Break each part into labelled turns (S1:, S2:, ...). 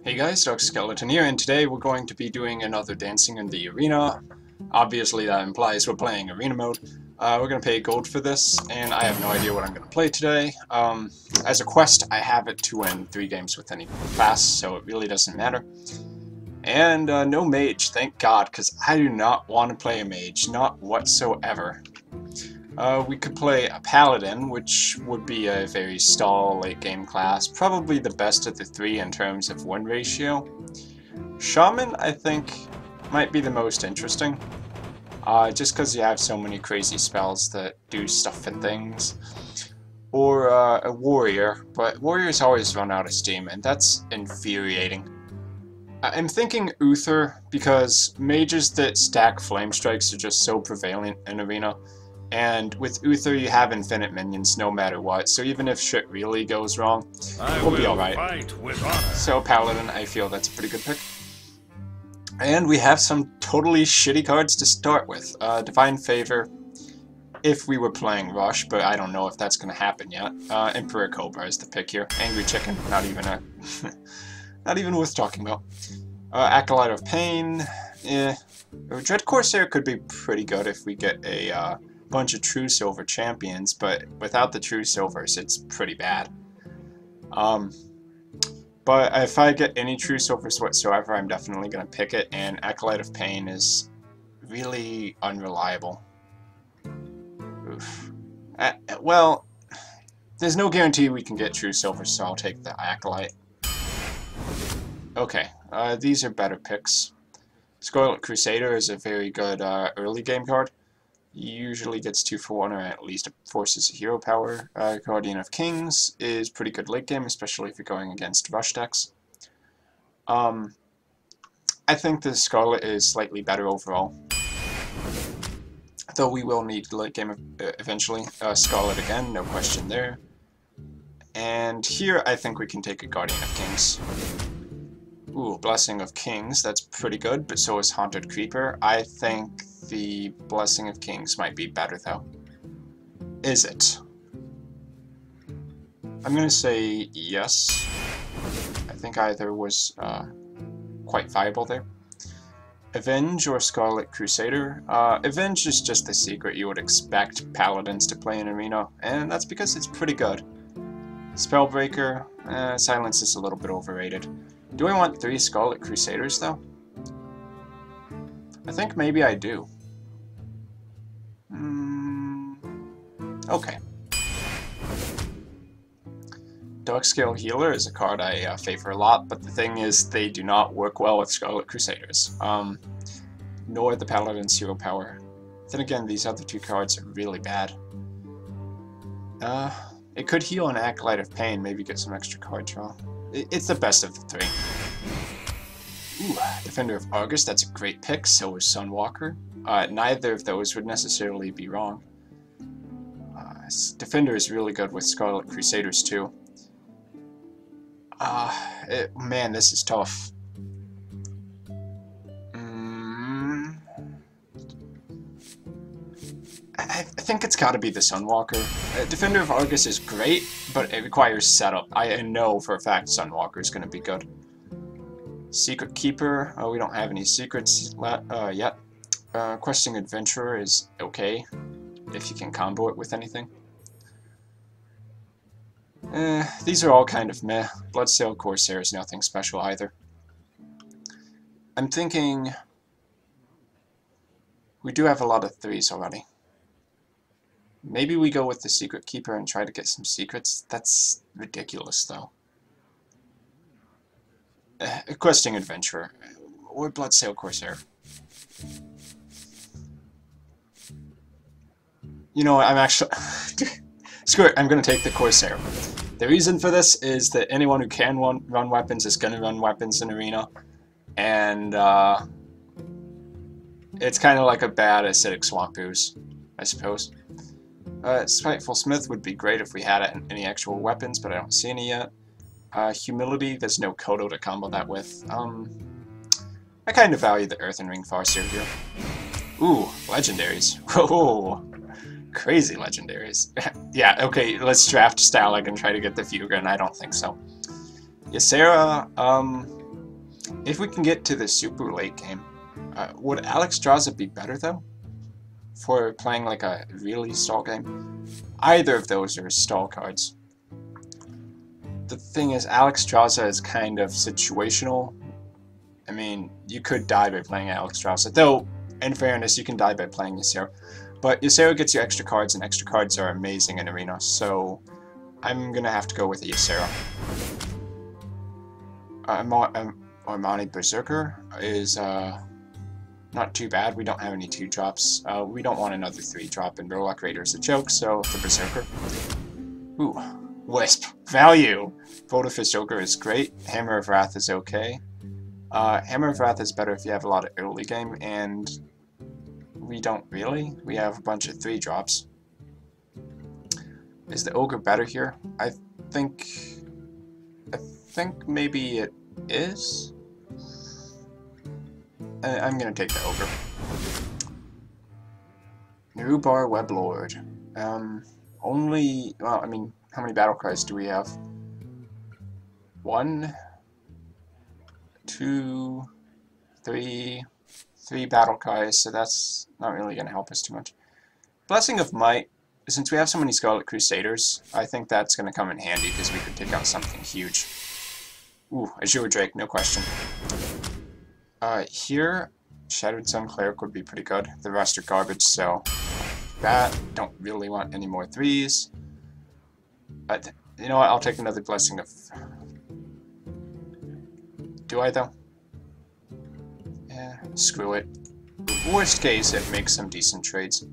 S1: Hey guys, Dark Skeleton here, and today we're going to be doing another Dancing in the Arena. Obviously that implies we're playing Arena mode. We're going to pay gold for this, and I have no idea what I'm going to play today. As a quest, I have it to win 3 games with any class, so it really doesn't matter. And no mage, thank God, because I do not want to play a mage, not whatsoever. We could play a Paladin, which would be a very stall late game class, probably the best of the 3 in terms of win ratio. Shaman, I think, might be the most interesting, just because you have so many crazy spells that do stuff and things. Or a Warrior, but Warriors always run out of steam, and that's infuriating. I'm thinking Uther, because mages that stack Flame Strikes are just so prevalent in Arena. And with Uther, you have infinite minions no matter what, so even if shit really goes wrong, we'll be alright. So Paladin, I feel that's a pretty good pick. And we have some totally shitty cards to start with. Divine Favor, if we were playing Rush, but I don't know if that's going to happen yet. Emperor Cobra is the pick here. Angry Chicken, not even not even worth talking about. Acolyte of Pain, Dread Corsair could be pretty good if we get a bunch of true silver champions, but without the true silvers it's pretty bad. But if I get any true silvers whatsoever, I'm definitely going to pick it, and Acolyte of Pain is really unreliable. Oof. Well, there's no guarantee we can get true silvers, so I'll take the Acolyte. Okay, these are better picks. Scarlet Crusader is a very good early game card. Usually gets 2 for 1, or at least forces a hero power. Guardian of Kings is pretty good late game, especially if you're going against rush decks. I think the Scarlet is slightly better overall, though we will need late game eventually. Scarlet again, no question there. And here I think we can take a Guardian of Kings. Ooh, Blessing of Kings, that's pretty good, but so is Haunted Creeper. I think the Blessing of Kings might be better, though. Is it? I'm gonna say yes. I think either was quite viable there. Avenge or Scarlet Crusader? Avenge is just the secret you would expect Paladins to play in Arena, and that's because it's pretty good. Spellbreaker, Silence is a little bit overrated. Do I want 3 Scarlet Crusaders, though? I think maybe I do. Okay. Darkscale Healer is a card I favor a lot, but the thing is they do not work well with Scarlet Crusaders. Nor the Paladin's hero power. Then again, these other 2 cards are really bad. It could heal an Acolyte of Pain, maybe get some extra card draw. It's the best of the 3. Ooh, Defender of Argus, that's a great pick, so is Sunwalker. Neither of those would necessarily be wrong. Defender is really good with Scarlet Crusaders too. Man, this is tough. I think it's gotta be the Sunwalker. Defender of Argus is great, but it requires setup. I know for a fact Sunwalker is gonna be good. Secret Keeper, we don't have any secrets yet. Questing Adventurer is okay, if you can combo it with anything. These are all kind of meh. Bloodsail Corsair is nothing special either. I'm thinking we do have a lot of 3s already. Maybe we go with the Secret Keeper and try to get some secrets. That's ridiculous, though. Questing Adventurer or Bloodsail Corsair. You know what, I'm actually... Screw it, I'm going to take the Corsair. The reason for this is that anyone who can run weapons is going to run weapons in Arena. And, it's kind of like a bad acidic swamp ooze, I suppose. Spiteful Smith would be great if we had any actual weapons, but I don't see any yet. Humility, there's no Kodo to combo that with. I kind of value the Earthen Ring Farseer here. Ooh, legendaries. Whoa, crazy legendaries. Yeah, okay, let's draft Stalag and try to get the Fuga, and I don't think so. Ysera, If we can get to the super late game, would Alexstrasza be better though? For playing like a really stall game? Either of those are stall cards. The thing is, Alexstrasza is kind of situational. I mean, you could die by playing Alexstrasza, though, in fairness, you can die by playing Ysera. But Ysera gets you extra cards, and extra cards are amazing in Arena, so I'm gonna have to go with Ysera. Armani Berserker is not too bad. We don't have any 2-drops. We don't want another 3-drop, and Rorlock Raider is a joke, so the Berserker. Ooh, Wisp. Value! Votifish Ogre is great. Hammer of Wrath is okay. Hammer of Wrath is better if you have a lot of early game, and we don't really. We have a bunch of 3-drops. Is the Ogre better here? I think maybe it is. I'm gonna take the Ogre. Nerubar Weblord. Well, I mean, how many battle cries do we have? 1, 2, 3 battle cries, so that's not really going to help us too much. Blessing of Might, since we have so many Scarlet Crusaders, I think that's going to come in handy because we could take out something huge. Ooh, Azure Drake, no question. Here, Shattered Sun Cleric would be pretty good. The rest are garbage, so that, don't really want any more 3s. You know what, I'll take another Blessing of... Do I, though? Yeah, screw it. Worst case, it makes some decent trades.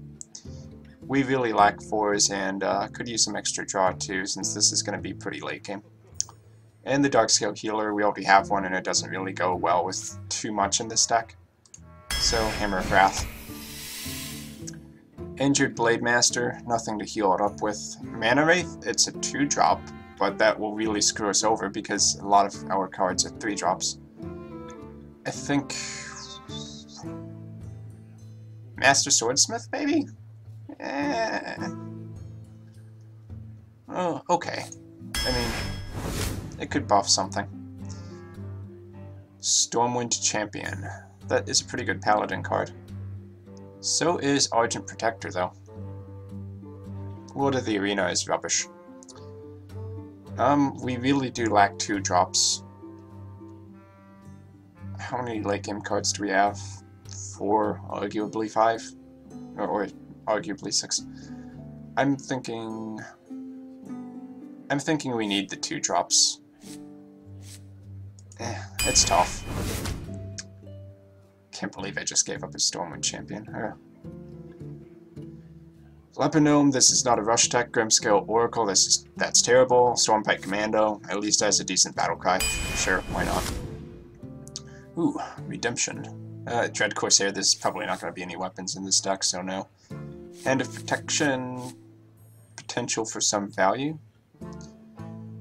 S1: We really lack 4s, and could use some extra draw, too, since this is going to be pretty late game. And the Darkscale Healer, we already have one, and it doesn't really go well with too much in this deck. So, Hammer of Wrath. Injured Blade Master, nothing to heal it up with. Mana Wraith, it's a 2-drop, but that will really screw us over because a lot of our cards are 3-drops. I think... Master Swordsmith, maybe? Oh, okay. I mean, it could buff something. Stormwind Champion. That is a pretty good Paladin card. So is Argent Protector, though. Lord of the Arena is rubbish. We really do lack 2-drops. How many late game cards do we have? 4, arguably 5, or arguably 6. I'm thinking we need the 2-drops. It's tough. Can't believe I just gave up a Stormwind Champion. Lepinome, this is not a rush tech. Grimscale Oracle, that's terrible. Stormpike Commando, at least has a decent battle cry. Sure, why not? Ooh, Redemption. Dread Corsair, there's probably not going to be any weapons in this deck, so no. Hand of Protection, potential for some value.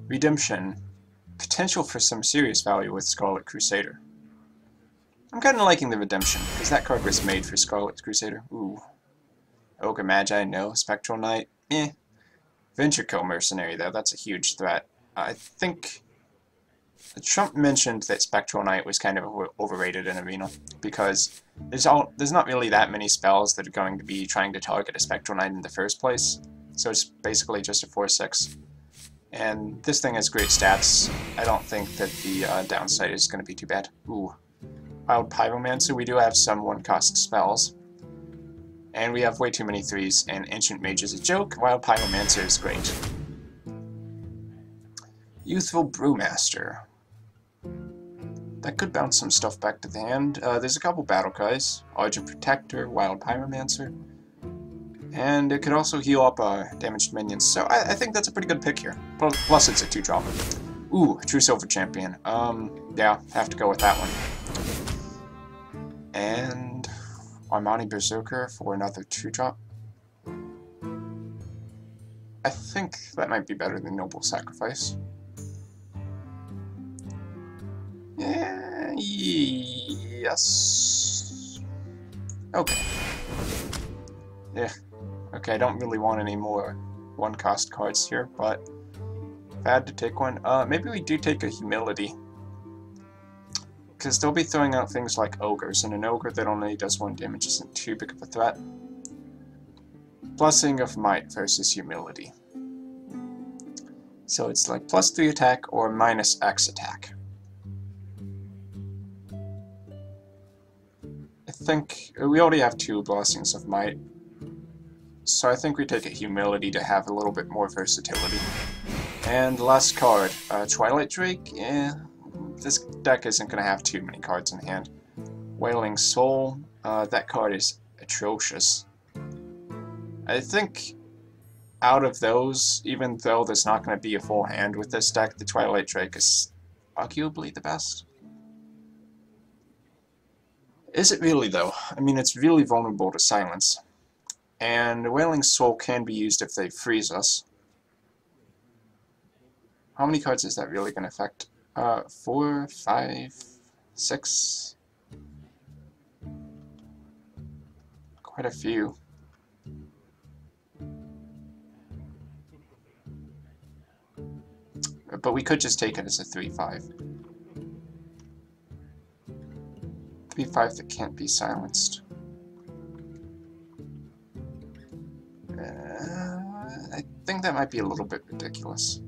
S1: Redemption, potential for some serious value with Scarlet Crusader. I'm kind of liking the Redemption, because that card was made for Scarlet Crusader. Ooh. Ogre Magi, no. Spectral Knight, eh. Venture Co. Mercenary, though, that's a huge threat. I think... Trump mentioned that Spectral Knight was kind of overrated in Arena, because there's not really that many spells that are going to be trying to target a Spectral Knight in the first place, so it's basically just a 4/6. And this thing has great stats. I don't think that the downside is going to be too bad. Ooh. Wild Pyromancer, we do have some 1-cost spells. And we have way too many 3s, and Ancient Mage is a joke. Wild Pyromancer is great. Youthful Brewmaster. That could bounce some stuff back to the hand. There's a couple battle cries. Argent Protector, Wild Pyromancer. And it could also heal up damaged minions. So I think that's a pretty good pick here. Plus it's a 2-drop. Ooh, True Silver Champion. Yeah, have to go with that one. And Armani Berserker for another 2-drop. I think that might be better than Noble Sacrifice. Yeah, yes. Okay. Yeah. Okay, I don't really want any more 1-cost cards here, but if I had to take one, maybe we do take a Humility. because they'll be throwing out things like ogres, and an ogre that only does 1 damage isn't too big of a threat. Blessing of Might versus Humility. So it's like +3 attack or -X attack. I think we already have 2 Blessings of Might, so I think we take a Humility to have a little bit more versatility. And last card, Twilight Drake. Yeah, this deck isn't going to have too many cards in hand. Wailing Soul, that card is atrocious. I think out of those, even though there's not going to be a full hand with this deck, the Twilight Drake is arguably the best. Is it really, though? I mean, it's really vulnerable to silence. And Wailing Soul can be used if they freeze us. How many cards is that really going to affect? 4, 5, 6? Quite a few. But we could just take it as a 3/5. 3/5 that can't be silenced. I think that might be a little bit ridiculous.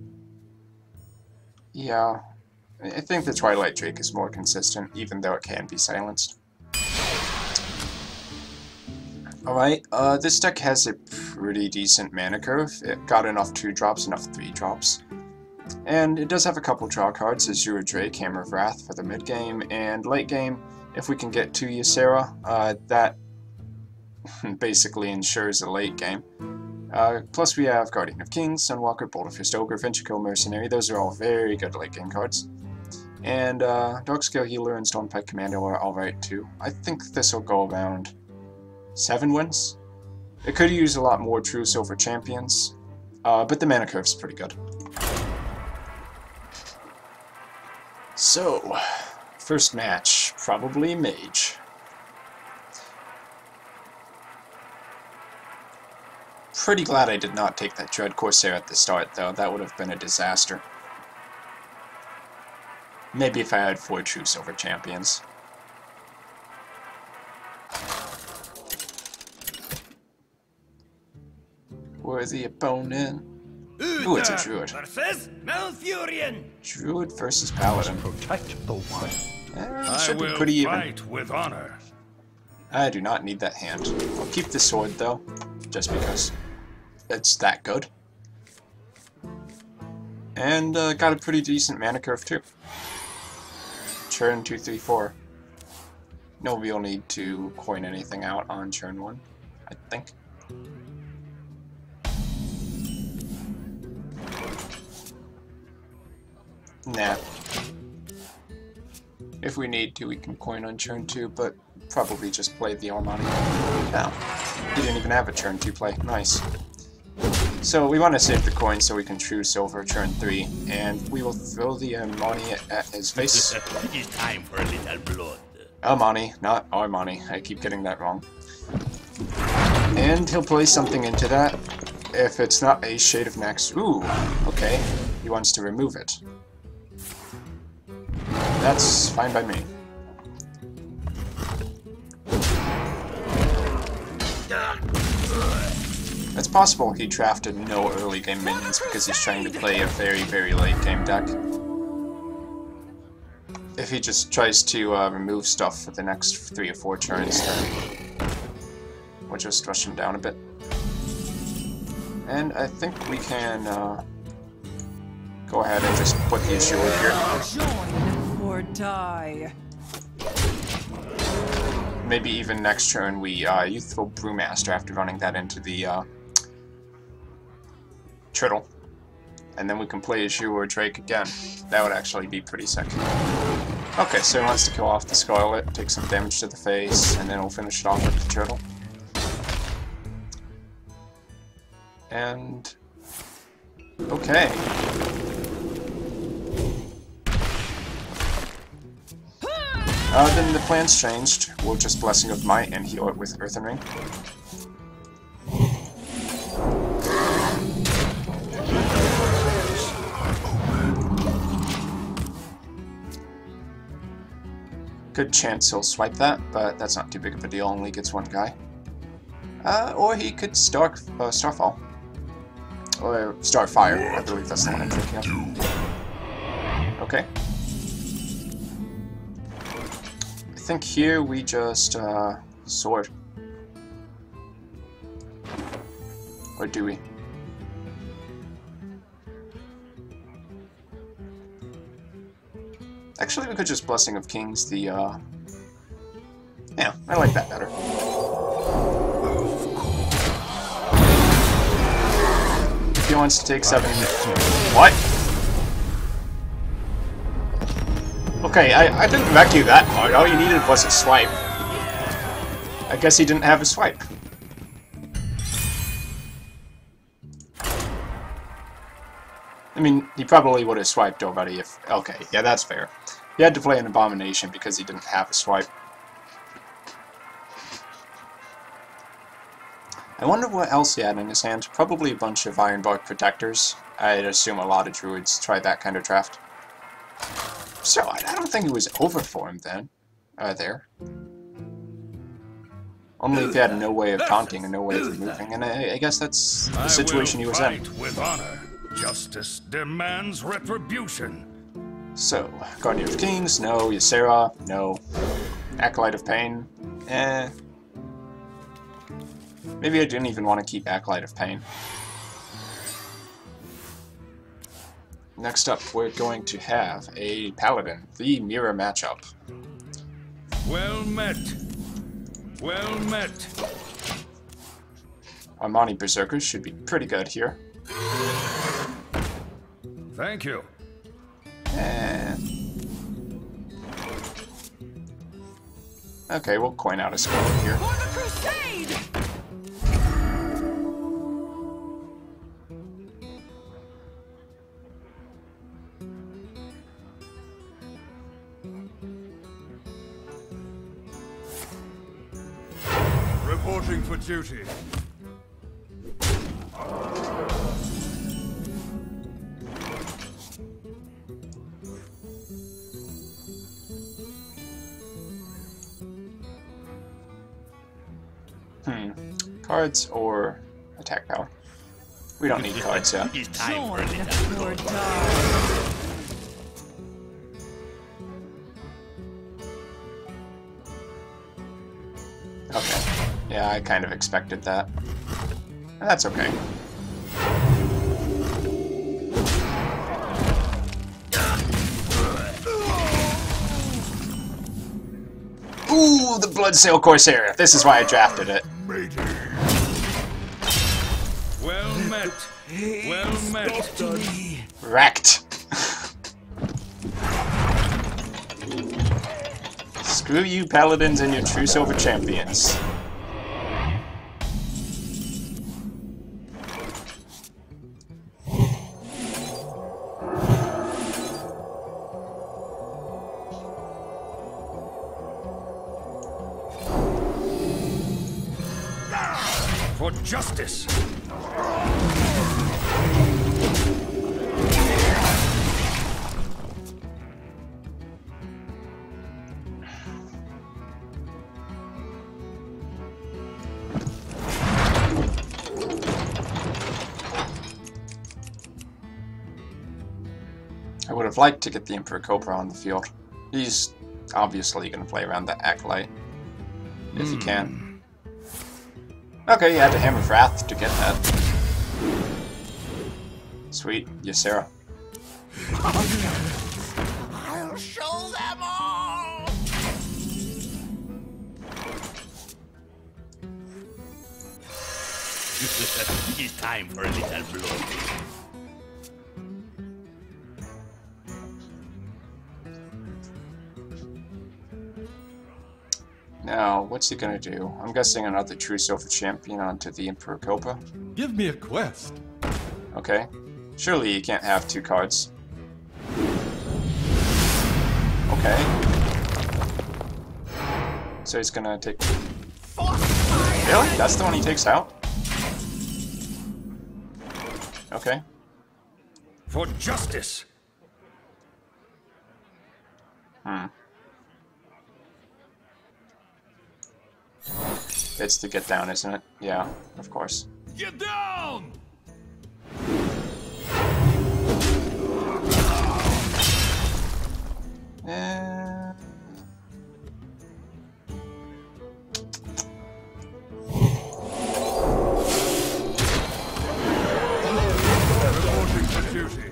S1: Yeah, I think the Twilight Drake is more consistent, even though it can be silenced. Alright, this deck has a pretty decent mana curve. It got enough 2-drops, enough 3-drops. And it does have a couple draw cards, Ysera Drake, Hammer of Wrath for the mid-game, and late-game, if we can get to Ysera, that basically ensures a late game. Plus we have Guardian of Kings, Sunwalker, Bolt of Fist Ogre, Ventricle Mercenary. Those are all very good late game cards. And Darkscale Healer and Stormpike Commando are alright too. I think this will go around 7 wins. It could use a lot more True Silver Champions, but the mana curve's pretty good. So, first match, probably Mage. Pretty glad I did not take that Dread Corsair at the start, though. That would have been a disaster. Maybe if I had 4 True Silver Champions. Worthy opponent. Ooh, it's a Druid. Druid versus Paladin.
S2: Protect the one.
S1: Should be pretty even.
S2: Fight with honor.
S1: I do not need that hand. I'll keep the sword, though, just because it's that good. And got a pretty decent mana curve, too. Turn 2, 3, 4. No real need to coin anything out on turn 1, I think. Nah. If we need to, we can coin on turn 2, but probably just play the Armani. No. He didn't even have a turn 2 play. Nice. So we want to save the coin so we can True Silver turn 3, and we will throw the Armani at his face.
S3: It's time for a little blood.
S1: Armani, not Armani. I keep getting that wrong. And he'll play something into that. If it's not a Shade of Nax. Ooh, okay. He wants to remove it. That's fine by me. It's possible he drafted no early game minions because he's trying to play a very, very late game deck. If he just tries to remove stuff for the next 3 or 4 turns, then we'll just rush him down a bit. And I think we can go ahead and just put the issue in here.
S4: Or die.
S1: Maybe even next turn we Youthful Brewmaster after running that into the Turtle. And then we can play Ysera Drake again. That would actually be pretty sick. Okay, so he wants to kill off the Scarlet, take some damage to the face, and then we'll finish it off with the Turtle. And... okay. Then the plan's changed. We'll just Blessing of Might and heal it with Earthen Ring. Good chance he'll swipe that, but that's not too big of a deal, only gets one guy. Or he could Starfall. Or Starfire, I believe that's the one I'm thinking of. Okay. I think here we just, sword. Or do we? Actually, we could just Blessing of Kings the, yeah, I like that better. If he wants to take 7... What? Okay, I didn't wreck you that hard. All you needed was a swipe. I guess he didn't have a swipe. I mean, he probably would have swiped already if... Okay, yeah, that's fair. He had to play an Abomination because he didn't have a swipe. I wonder what else he had in his hand. Probably a bunch of Ironbark Protectors. I'd assume a lot of Druids try that kind of draft. So, I don't think it was overformed then. There. Only if he had no way of taunting and no way of removing, and I guess that's the situation he was in.
S2: With honor. Justice demands retribution.
S1: So, Guardian of Kings, no. Ysera, no. Acolyte of Pain, eh. Maybe I didn't even want to keep Acolyte of Pain. Next up, we're going to have a Paladin, the mirror matchup.
S2: Well met. Well met.
S1: Armani Berserkers should be pretty good here.
S2: Thank you.
S1: Okay, we'll coin out a score here.
S4: For the crusade!
S2: Reporting for duty.
S1: Cards or attack power? We don't need cards yet.
S3: It's time for a
S4: Join
S3: little
S4: the
S3: blood.
S4: dark.
S1: Okay. Yeah, I kind of expected that. That's okay. Ooh, the Bloodsail Corsair. This is why I drafted it.
S2: Well met. Well met.
S1: Wrecked. Screw you, Paladins, and your true silver champions.
S2: For justice.
S1: I would have liked to get the Emperor Cobra on the field. He's obviously going to play around the Acolyte, if he can. Okay, you had to Hammer Wrath to get that. Sweet, Ysera.
S3: I'll show them all! It's time for a little blood.
S1: Now, what's he gonna do? I'm guessing another True Silver Champion onto the Emperor Cobra.
S5: Give me a quest.
S1: Okay. Surely you can't have two cards. Okay. So he's gonna take... Really? That's the one he takes out? Okay.
S2: For justice.
S1: It's the get down, isn't it? Yeah, of course.
S2: Get down! Reporting for duty.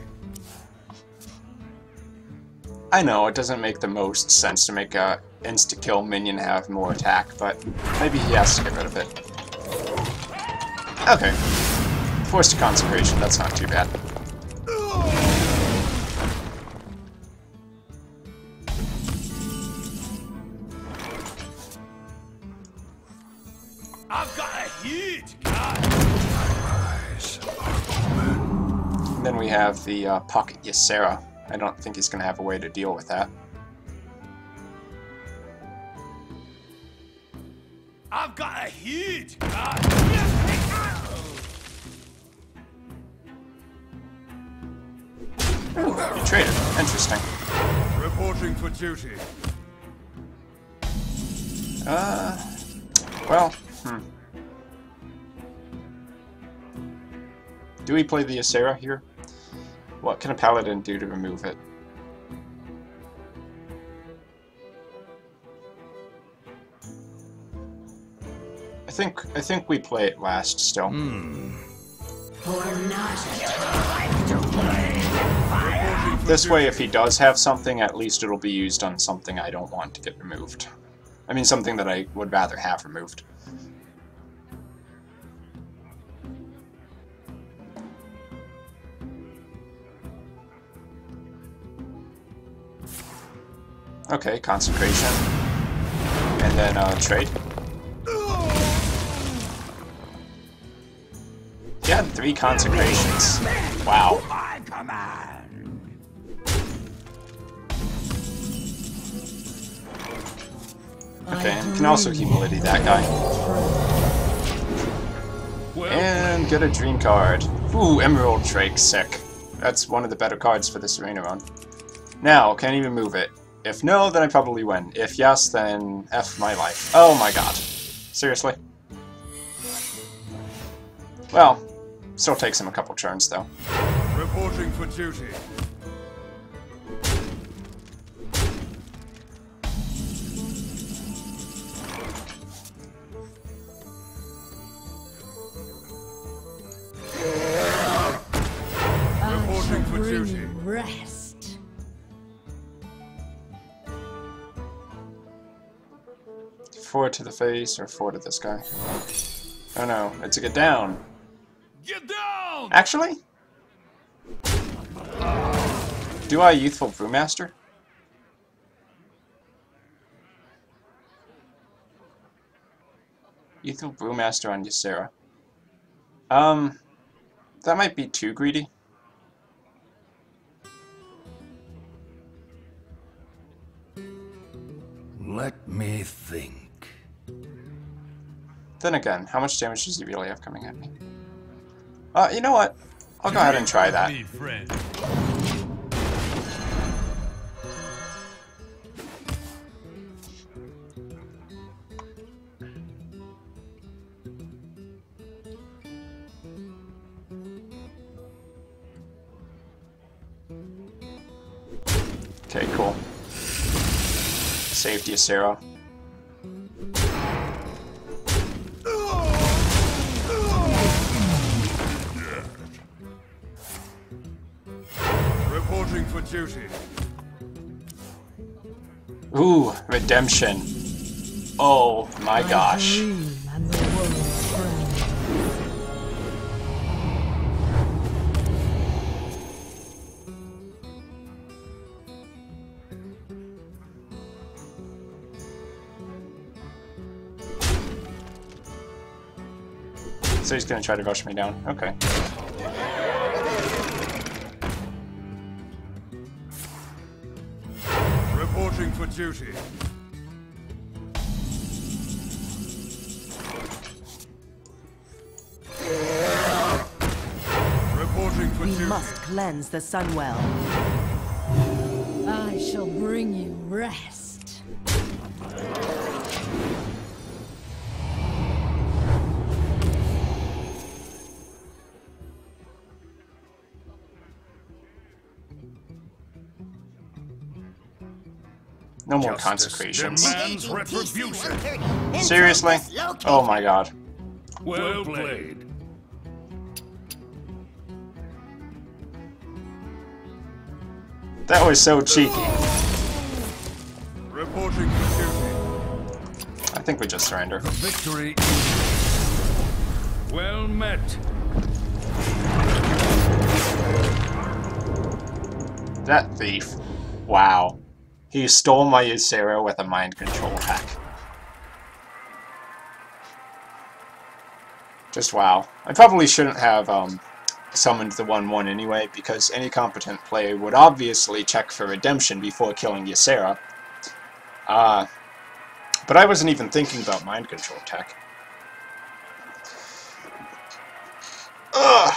S1: I know it doesn't make the most sense to make a insta-kill minion have more attack, but maybe he has to get rid of it. Okay. Forced consecration, that's not too bad.
S2: I've got a huge gun.
S1: And then we have the pocket Ysera. I don't think he's going to have a way to deal with that.
S2: I've got a huge gun.
S1: Ooh, you traded. Interesting.
S2: Reporting for duty.
S1: Well, Do we play the Ysera here? What can a Paladin do to remove it? I think we play it last still. This way, if he does have something, at least it'll be used on something I don't want to get removed. I mean, something that I would rather have removed. Okay, consecration. And then, trade. He had 3 consecrations. Wow. Okay, and you can also humility that guy. And get a dream card. Ooh, Emerald Drake, sick. That's one of the better cards for this arena run. Now, can he remove it? If no, then I probably win. If yes, then F my life. Oh my god. Seriously? Well, still takes him a couple turns, though.
S2: Reporting for duty. Reporting for duty.
S4: Rest.
S1: 4 to the face, or 4 to this guy. Oh no, it's a get down.
S2: Get down!
S1: Actually? Do I Youthful Brewmaster? Youthful Brewmaster on Ysera. That might be too greedy.
S2: Let me think.
S1: Then again, how much damage does he really have coming at me? You know what? I'll go ahead and try that. Okay, cool. Saved Ysera.
S2: Reporting for duty.
S1: Ooh, redemption. Oh my gosh. So he's gonna try to rush me down. Okay.
S2: Reporting for duty. Reporting for duty.
S5: We must cleanse the Sunwell.
S4: I shall bring you rest.
S1: No more
S2: Justice
S1: consecrations.
S2: demands retribution.
S1: Seriously? Oh my god.
S2: Well played.
S1: That was so cheeky.
S2: Reporting for duty.
S1: I think we just surrender.
S2: Victory. Well met.
S1: That thief. Wow. He stole my Ysera with a mind control hack. Just wow. I probably shouldn't have summoned the 1/1 anyway, because any competent player would obviously check for redemption before killing Ysera. But I wasn't even thinking about mind control tech. Ugh.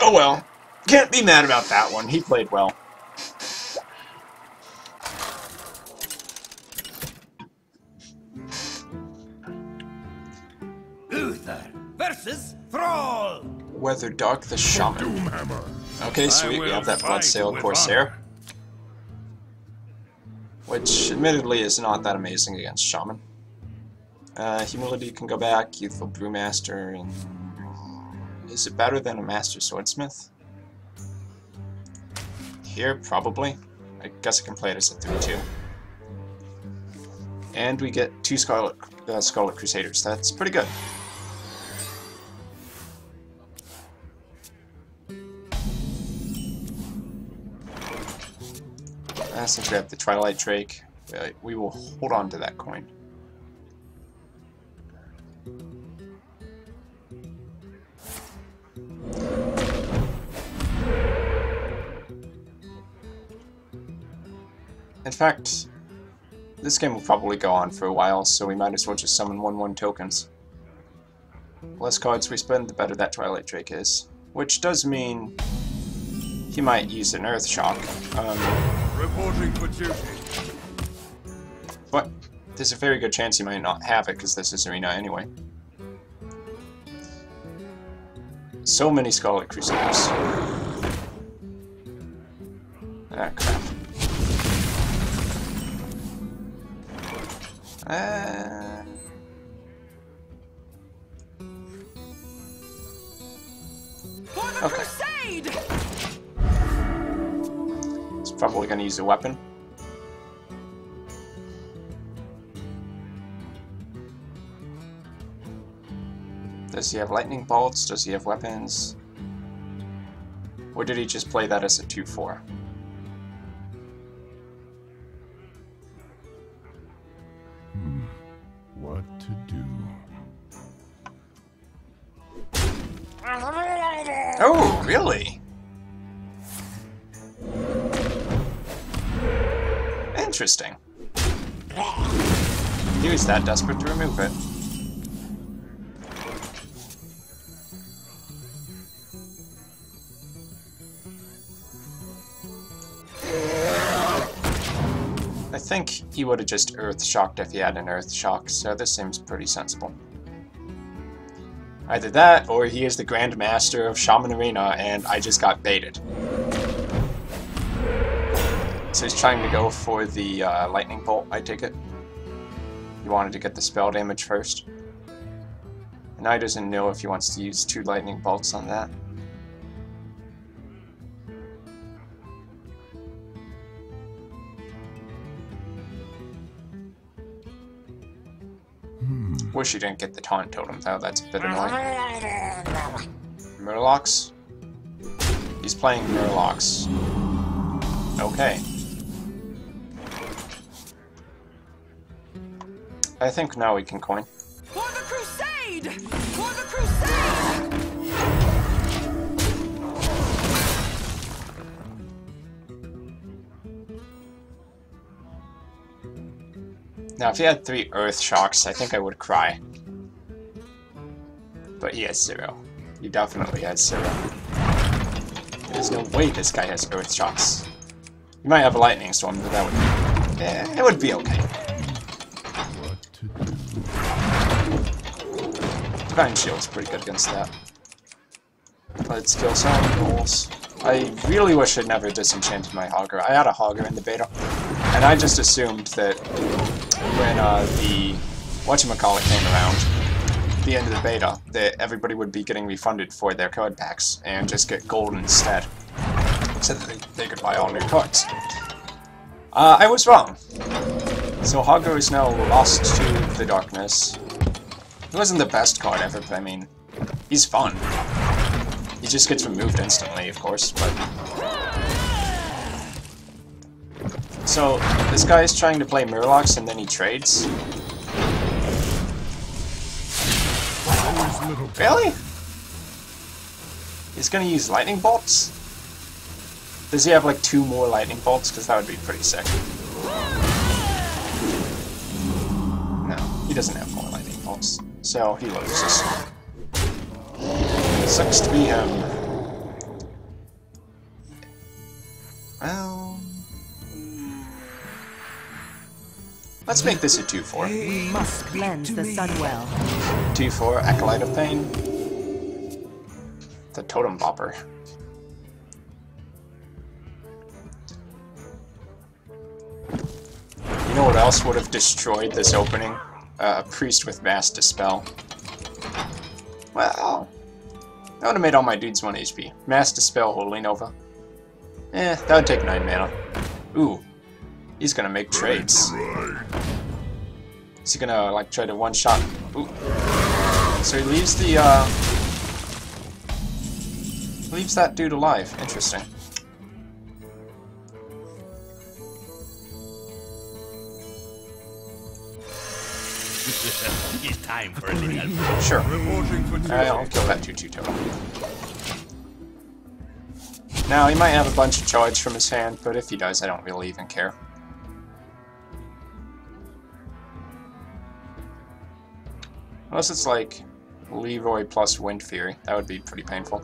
S1: Oh well. Can't be mad about that one. He played well.
S3: Uther versus Thrall.
S1: Weather Dark the Shaman.
S2: Doomhammer.
S1: Okay, sweet. We have that Bloodsail Corsair. Which, admittedly, is not that amazing against Shaman. Humility can go back, Youthful Brewmaster, and... Is it better than a Master Swordsmith? Here, probably. I guess I can play it as a 3/2. And we get 2 Scarlet Crusaders. That's pretty good. Since we have the Twilight Drake, we will hold on to that coin. In fact, this game will probably go on for a while, so we might as well just summon 1/1 tokens. The less cards we spend, the better that Twilight Drake is. Which does mean he might use an Earth Shock.
S2: Reporting for duty.
S1: But there's a very good chance he might not have it, because this is Arena anyway. So many Scarlet Crusaders. Ah, crap.
S4: For the
S1: Okay.
S4: crusade!
S1: He's probably going to use a weapon. Does he have lightning bolts? Does he have weapons? Or did he just play that as a 2/4?
S2: What to do?
S1: Oh, really? Interesting. He was that desperate to remove it. I think he would have just Earth Shocked if he had an Earth Shock, so this seems pretty sensible. Either that, or he is the Grand Master of Shaman Arena, and I just got baited. So he's trying to go for the Lightning Bolt, I take it. He wanted to get the spell damage first. And I doesn't know if he wants to use 2 Lightning Bolts on that. Wish he didn't get the Taunt Totem, though. That's a bit annoying. Murlocs? He's playing Murlocs. Okay. I think now we can coin.
S4: For the crusade! For the crusade!
S1: Now, if he had 3 Earth Shocks, I think I would cry. But he has 0. He definitely has 0. There's no way this guy has Earth Shocks. He might have a Lightning Storm, but that would... it would be okay.
S2: What to do?
S1: Divine Shield's pretty good against that. Let's kill some ghouls. I really wish I'd never disenchanted my Hogger. I had a Hogger in the beta, and I just assumed that when the whatchamacallit came around, the end of the beta, that everybody would be getting refunded for their card packs and just get gold instead, so that they could buy all new cards. I was wrong. So Hogger is now lost to the darkness. He wasn't the best card ever, but I mean, he's fun. He just gets removed instantly, of course, but... So, this guy is trying to play Murlocs and then he trades? Really? He's gonna use lightning bolts? Does he have like 2 more lightning bolts? Because that would be pretty sick. No, he doesn't have more lightning bolts. So, he loses. Sucks to be him. Well... let's make this a 2-4.
S5: We must cleanse the Sunwell.
S1: 2-4, Acolyte of Pain. The Totem Bopper. You know what else would have destroyed this opening? A Priest with Mass Dispel. Well... that would have made all my dudes 1 HP. Mass Dispel, Holy Nova. That would take 9 mana. Ooh. He's gonna make trades. Is he gonna, like, try to one-shot? Ooh. So he leaves the, leaves that dude alive. Interesting.
S3: It's time for a little.
S1: Sure. I'll kill that 2/2 totem. Now, he might have a bunch of charge from his hand, but if he does, I don't really even care. Unless it's like Leroy plus Wind Fury. That would be pretty painful.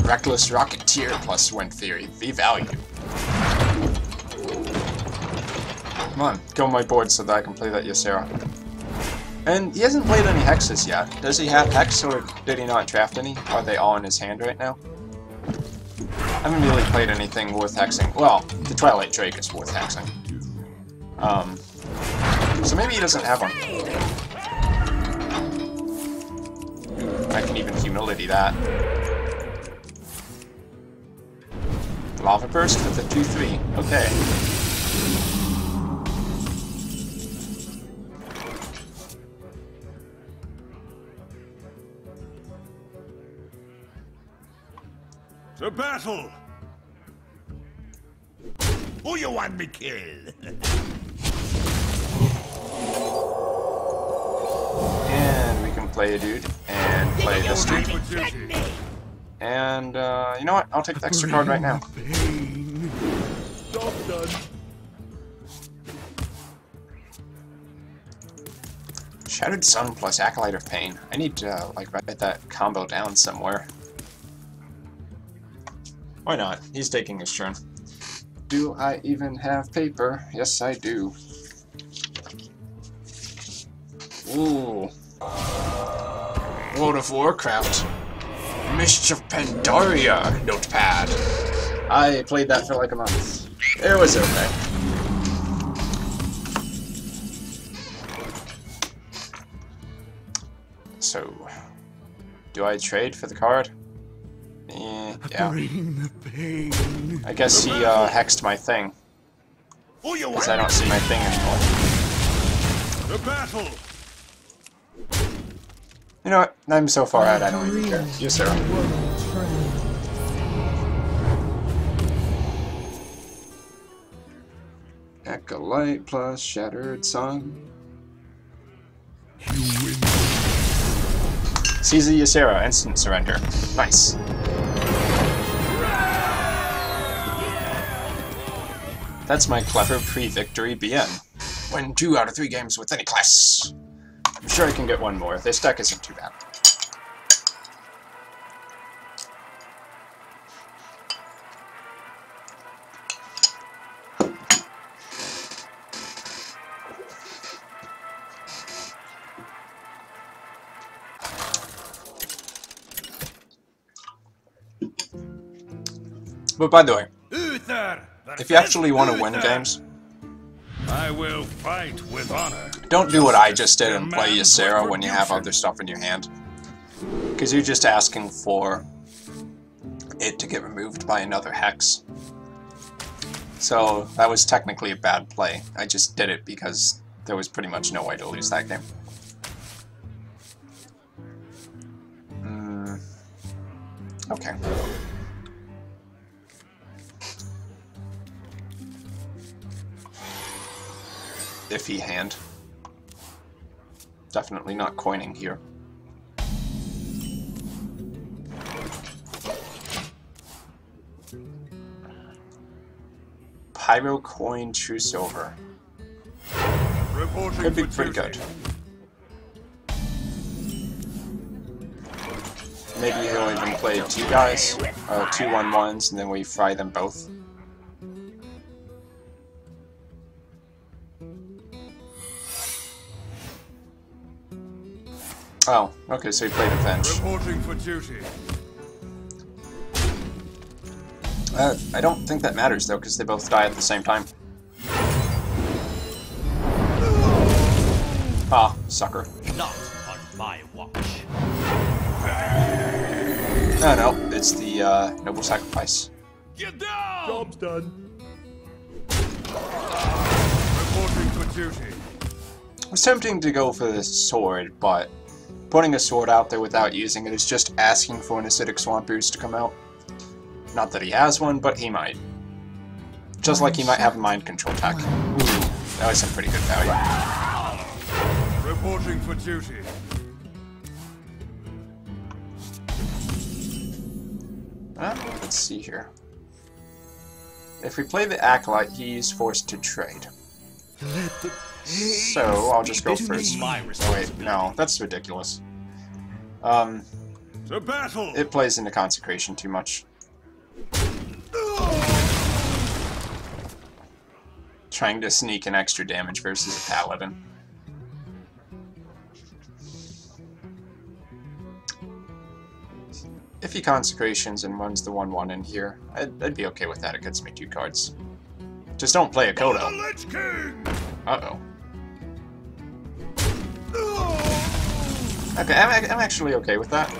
S1: Reckless Rocketeer plus Wind Fury. The value. Come on, kill my board so that I can play that Ysera. And he hasn't played any Hexes yet. Does he have Hex, or did he not draft any? Are they all in his hand right now? I haven't really played anything worth hexing. Well, the Twilight Drake is worth hexing. So maybe he doesn't have one. I can even humility that. Lava Burst with the 2/3. Okay.
S3: To battle! Who you want me kill?
S1: And we can play a dude, and play this dude. And, you know what? I'll take the extra card right now. Shattered Sun plus Acolyte of Pain. I need to, like, write that combo down somewhere. Why not? He's taking his turn. Do I even have paper? Yes, I do. Ooh. World of Warcraft. Mischief Pandaria notepad. I played that for like a month. It was okay. So, do I trade for the card? Yeah. I guess he hexed my thing. Because I don't see my thing anymore.
S3: The battle!
S1: You know what? I'm so far out I don't even care. Ysera. Acolyte plus Shattered Sun. Seize the Ysera, instant surrender. Nice. That's my clever pre-victory BN. Win 2 out of 3 games with any class. I'm sure I can get one more. This deck isn't too bad. But by the way,
S3: Uther,
S1: if you actually want to win games,
S3: I will fight with honor.
S1: don't do what I just did and play Ysera when you have other stuff in your hand. Because you're just asking for it to get removed by another hex. So that was technically a bad play. I just did it because there was pretty much no way to lose that game. Okay. Iffy hand. Definitely not coining here. Pyro coin, true silver.
S3: Reporting
S1: Could be
S3: for
S1: pretty
S3: duty.
S1: good. Maybe he'll even play two guys, 2/1/1s, and then we fry them both. Oh, okay, so he played Avenge.
S3: Reporting for duty.
S1: I don't think that matters though, because they both die at the same time. Ah, sucker.
S3: Not on my watch.
S1: Oh no, it's the noble sacrifice.
S3: Get down!
S2: Job's done.
S3: Reporting for duty.
S1: It was tempting to go for the sword, but putting a sword out there without using it is just asking for an acidic swamp boost to come out. Not that he has one, but he might. Just like he might have a mind control tech. Ooh, that was some pretty good value.
S3: Reporting for duty.
S1: Let's see here. If we play the Acolyte, he's forced to trade. So, I'll just go first. Oh wait, no, that's ridiculous.
S3: To battle!
S1: It plays into Consecration too much. Trying to sneak an extra damage versus a Paladin. If he Consecrations and runs the 1/1 in here, I'd be okay with that. It gets me 2 cards. Just don't play a Kodo.
S3: The Lich King!
S1: Uh-oh. Okay, I'm actually okay with that.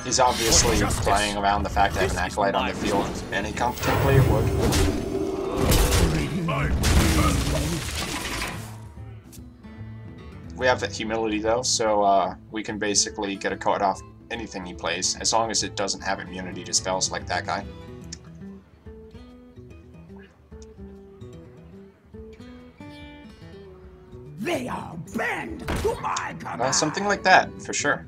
S1: He's obviously playing around the fact that I have an Acolyte on the field. Any competent player would. We have that humility though, so we can basically get a card off anything he plays, as long as it doesn't have immunity to spells like that guy.
S4: They are bend to my command.
S1: Something like that, for sure.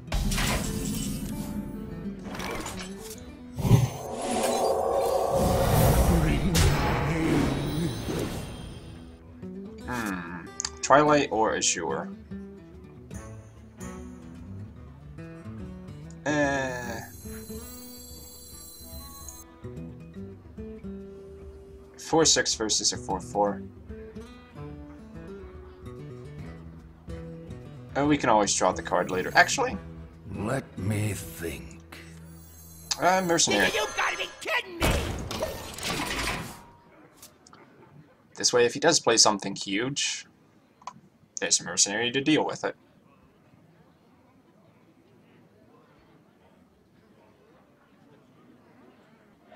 S1: Twilight or Azure? Four 6 versus a 4/4. We can always draw the card later. Actually,
S3: Let me think.
S1: Mercenary.
S4: You've got to be kidding me!
S1: This way, if he does play something huge, there's a Mercenary to deal with it.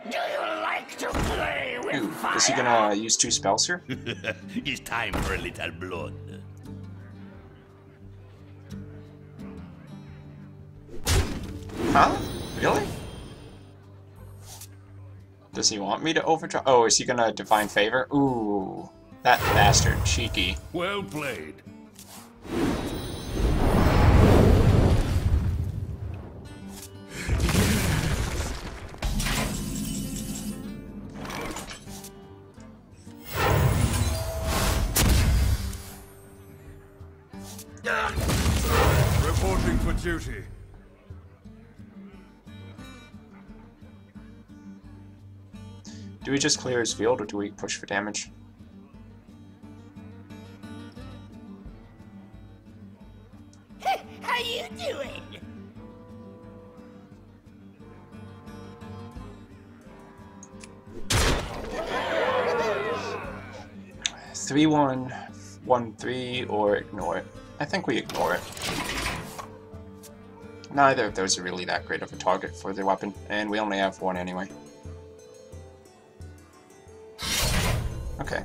S4: Do you like to play with
S1: Ooh,
S4: fire?
S1: is he gonna use 2 spells here?
S3: It's time for a little blood.
S1: Huh? Really? Does he want me to overdraw? Oh, is he gonna Divine Favor? Ooh, that bastard. Cheeky.
S3: Well played. Reporting for duty.
S1: Do we just clear his field, or do we push for damage?
S4: How you doing?
S1: 3-1, 1-3, or ignore it. I think we ignore it. Neither of those are really that great of a target for the weapon, and we only have one anyway. Okay.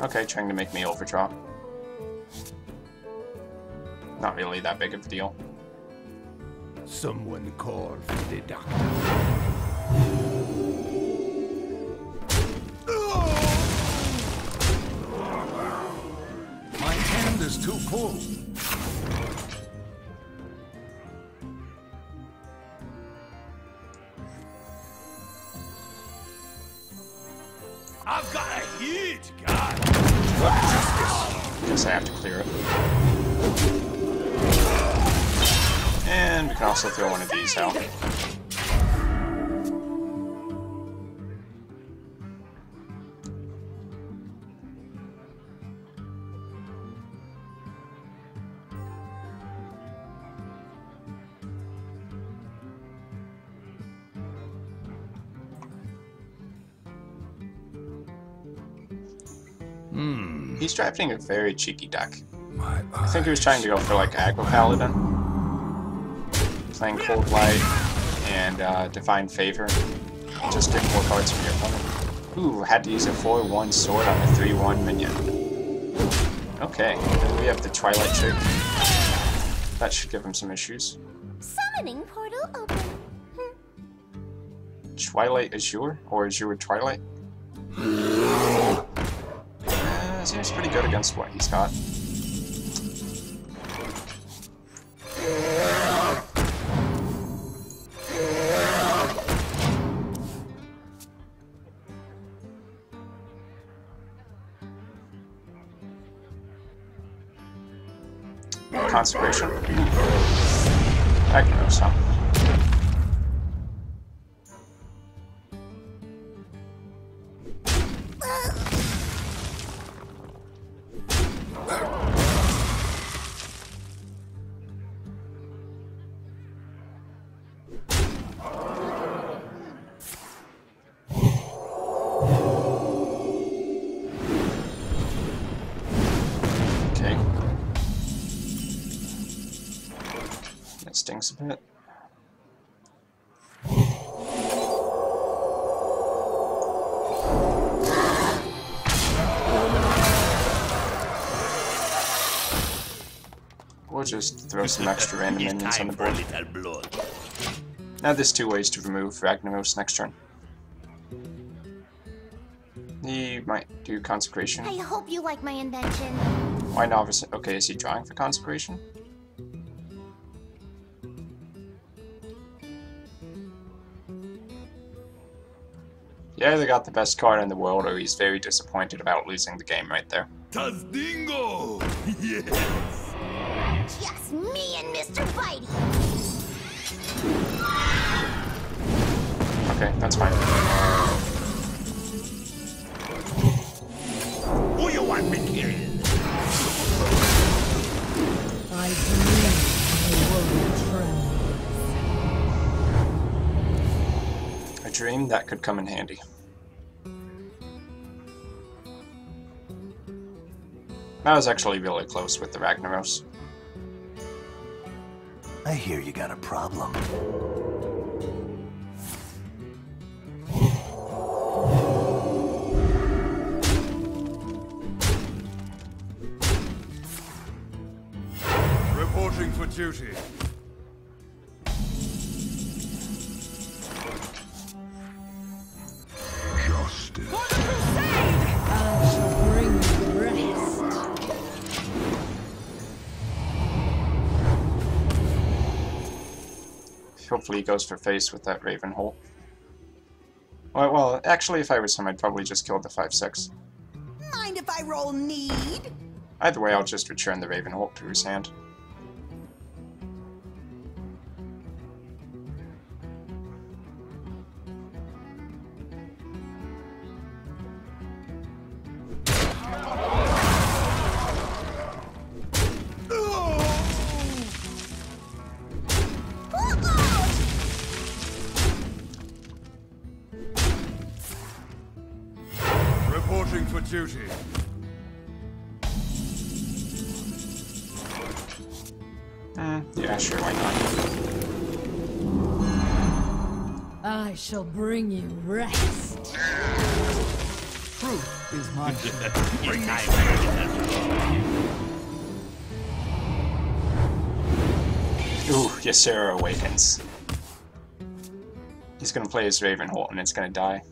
S1: Okay, trying to make me overdraw. Not really that big of a deal.
S3: Someone call for the doctor.
S2: My hand is too full.
S3: I've got a huge gun.
S1: Guess I have to clear it. And we can also throw one of these out. He's drafting a very cheeky deck. I think he was trying to go for like aggro Paladin. Playing Cold Light and Divine Favor. Just get more cards from your opponent. Ooh, had to use a 4-1 sword on a 3-1 minion. Okay, then we have the Twilight trick. That should give him some issues.
S6: Summoning portal open.
S1: Twilight Azure? Or Azure Twilight? Seems pretty good against what he's got. Consecration. I can know some. Stings a bit. We'll just throw some extra random minions on the board. Now there's two ways to remove Ragnaros next turn. He might do Consecration.
S6: I hope you like my invention.
S1: Why Novice? Okay, is he drawing for Consecration? He either got the best card in the world or he's very disappointed about losing the game right there.
S3: Tazdingo! Yes!
S6: Just me and Mr. Bitey.
S1: Okay, that's fine.
S3: Who you want me killed?
S5: I believe the world trembles.
S1: A dream that could come in handy. That was actually really close with the Ragnaros.
S7: I hear you got a problem.
S2: Reporting for duty.
S4: For
S2: Justice.
S4: the crusade!
S5: I shall bring you rest.
S1: Hopefully he goes for face with that Raven Hole. Well, actually, if I was him, I'd probably just kill the 5/6.
S4: Mind if I roll need?
S1: Either way, I'll just return the Raven Hole to his hand. Yeah, sure, why not?
S5: I shall bring you rest.
S3: Truth is my
S1: Ooh, Ysera awakens. He's gonna play his Ravenholt and it's gonna die.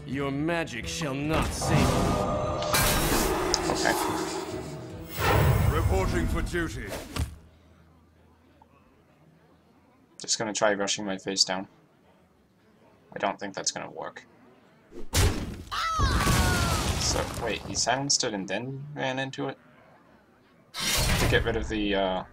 S8: Your magic shall not save you.
S1: Okay.
S2: Reporting for duty.
S1: Just gonna try rushing my face down. I don't think that's gonna work. So, wait, he silenced it and then ran into it? To get rid of the,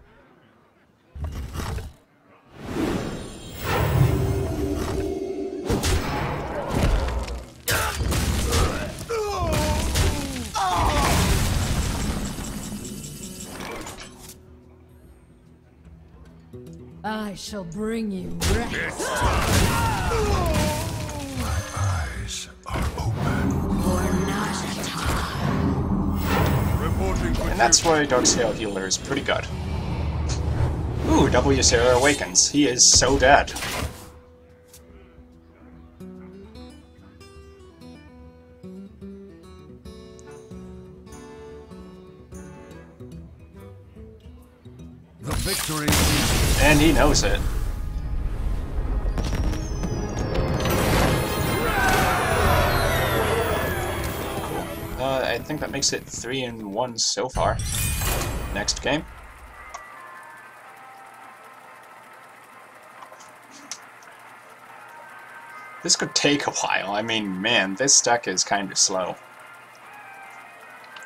S5: I shall bring you rest.
S2: Eyes are open. Reporting for
S1: And that's why Darksail Healer is pretty good. Ooh, double Ysera awakens. He is so dead.
S2: the victory.
S1: And he knows it. Cool. I think that makes it 3-1 so far. Next game. This could take a while. I mean, man, this deck is kind of slow.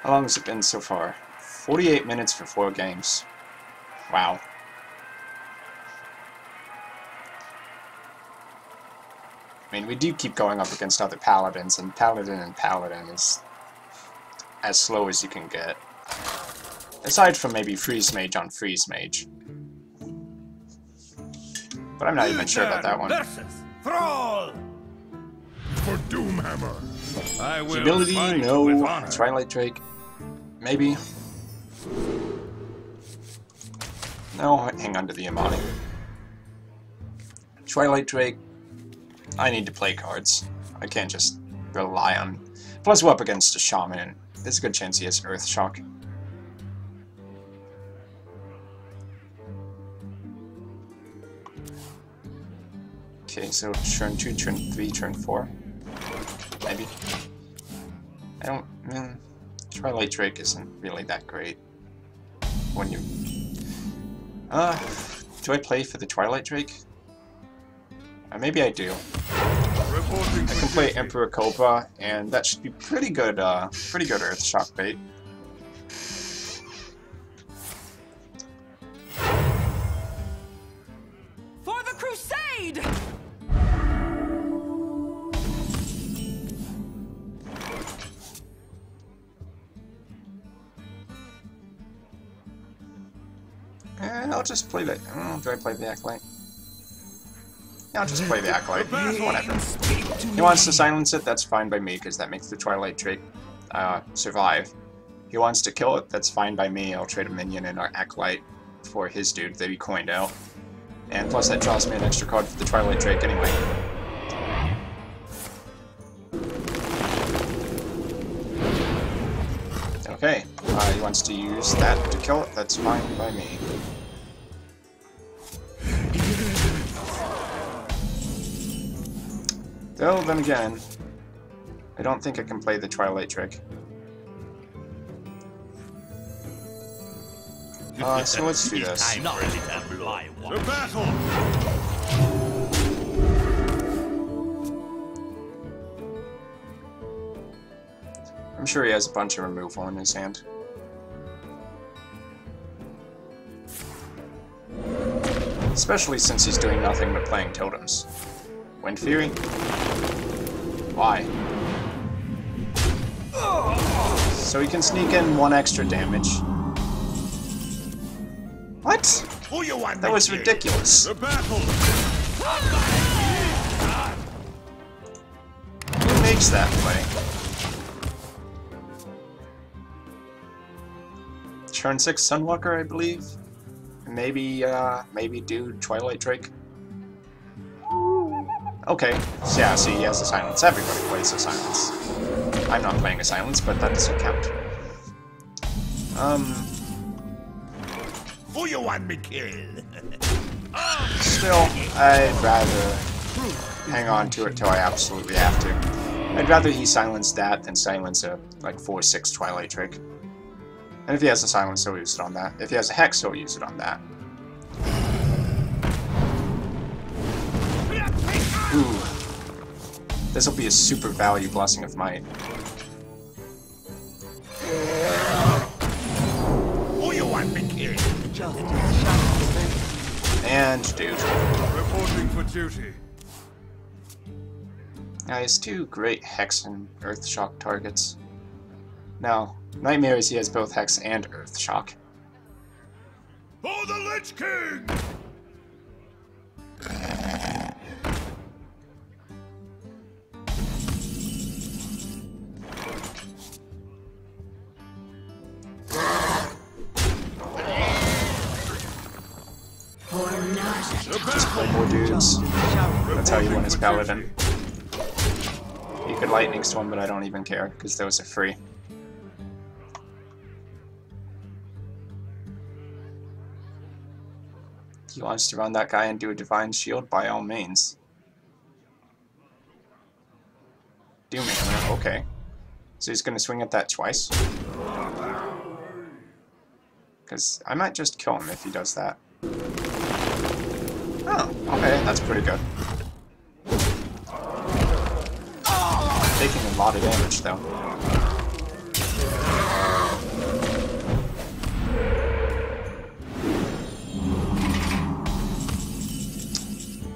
S1: How long has it been so far? 48 minutes for 4 games. Wow. I mean, we do keep going up against other Paladins, and Paladin is as slow as you can get. Aside from maybe Freeze Mage on Freeze Mage. But I'm not even sure about that one.
S3: Versus Thrall.
S2: For Doomhammer.
S3: I will
S1: Humility,
S3: fight with
S1: no.
S3: honor.
S1: Twilight Drake, maybe. No, hang on to the Amani. Twilight Drake, I need to play cards. I can't just rely on... Plus we're up against a Shaman, and there's a good chance he has Earth Shock. Okay, so turn 2, turn 3, turn 4. Maybe. I don't... Twilight Drake isn't really that great. When you... do I play for the Twilight Drake? Maybe I do.
S2: Reporting
S1: I can play Emperor Cobra, and that should be pretty good Earth Shock bait.
S4: For the crusade!
S1: I'll just play the... do I play the Acolyte? Yeah, I'll just play the Acolyte. Whatever. He wants to silence it, that's fine by me, because that makes the Twilight Drake survive. He wants to kill it, that's fine by me. I'll trade a minion and our Acolyte for his dude that he coined out. And plus that draws me an extra card for the Twilight Drake anyway. Okay, he wants to use that to kill it, that's fine by me. Though, then again, I don't think I can play the Twilight Drake. So let's do this.
S3: To battle.
S1: I'm sure he has a bunch of removal in his hand. Especially since he's doing nothing but playing totems. Wind Fury? Why? So he can sneak in 1 extra damage. What?
S3: Who you want?
S1: That was ridiculous.
S2: The battle!
S1: Who makes that play? Turn 6 Sunwalker, I believe. Maybe do Twilight Drake. Okay, so yeah, see, he has a silence. Everybody plays a silence. I'm not playing a silence, but that doesn't count.
S3: Who you want me killed?
S1: Still, I'd rather hang on to it till I absolutely have to. I'd rather he silence that than silence a, like, 4/6 Twilight Drake. And if he has a silence, he'll use it on that. If he has a Hex, he'll use it on that. Ooh. This'll be a super value Blessing of Might.
S3: Who you want me killed?
S1: And dude.
S2: Reporting for duty.
S1: Now he has 2 great Hex and Earth Shock targets. Now, Nightmares, he has both Hex and Earth Shock.
S2: For the Lich King!
S1: Just play more dudes. That's how you win his Paladin. You could Lightning Storm, but I don't even care, because those are free. He wants to run that guy and do a Divine Shield, by all means. Doomhammer, okay. So he's going to swing at that twice? Because I might just kill him if he does that. Oh, okay, that's pretty good. Taking a lot of damage, though.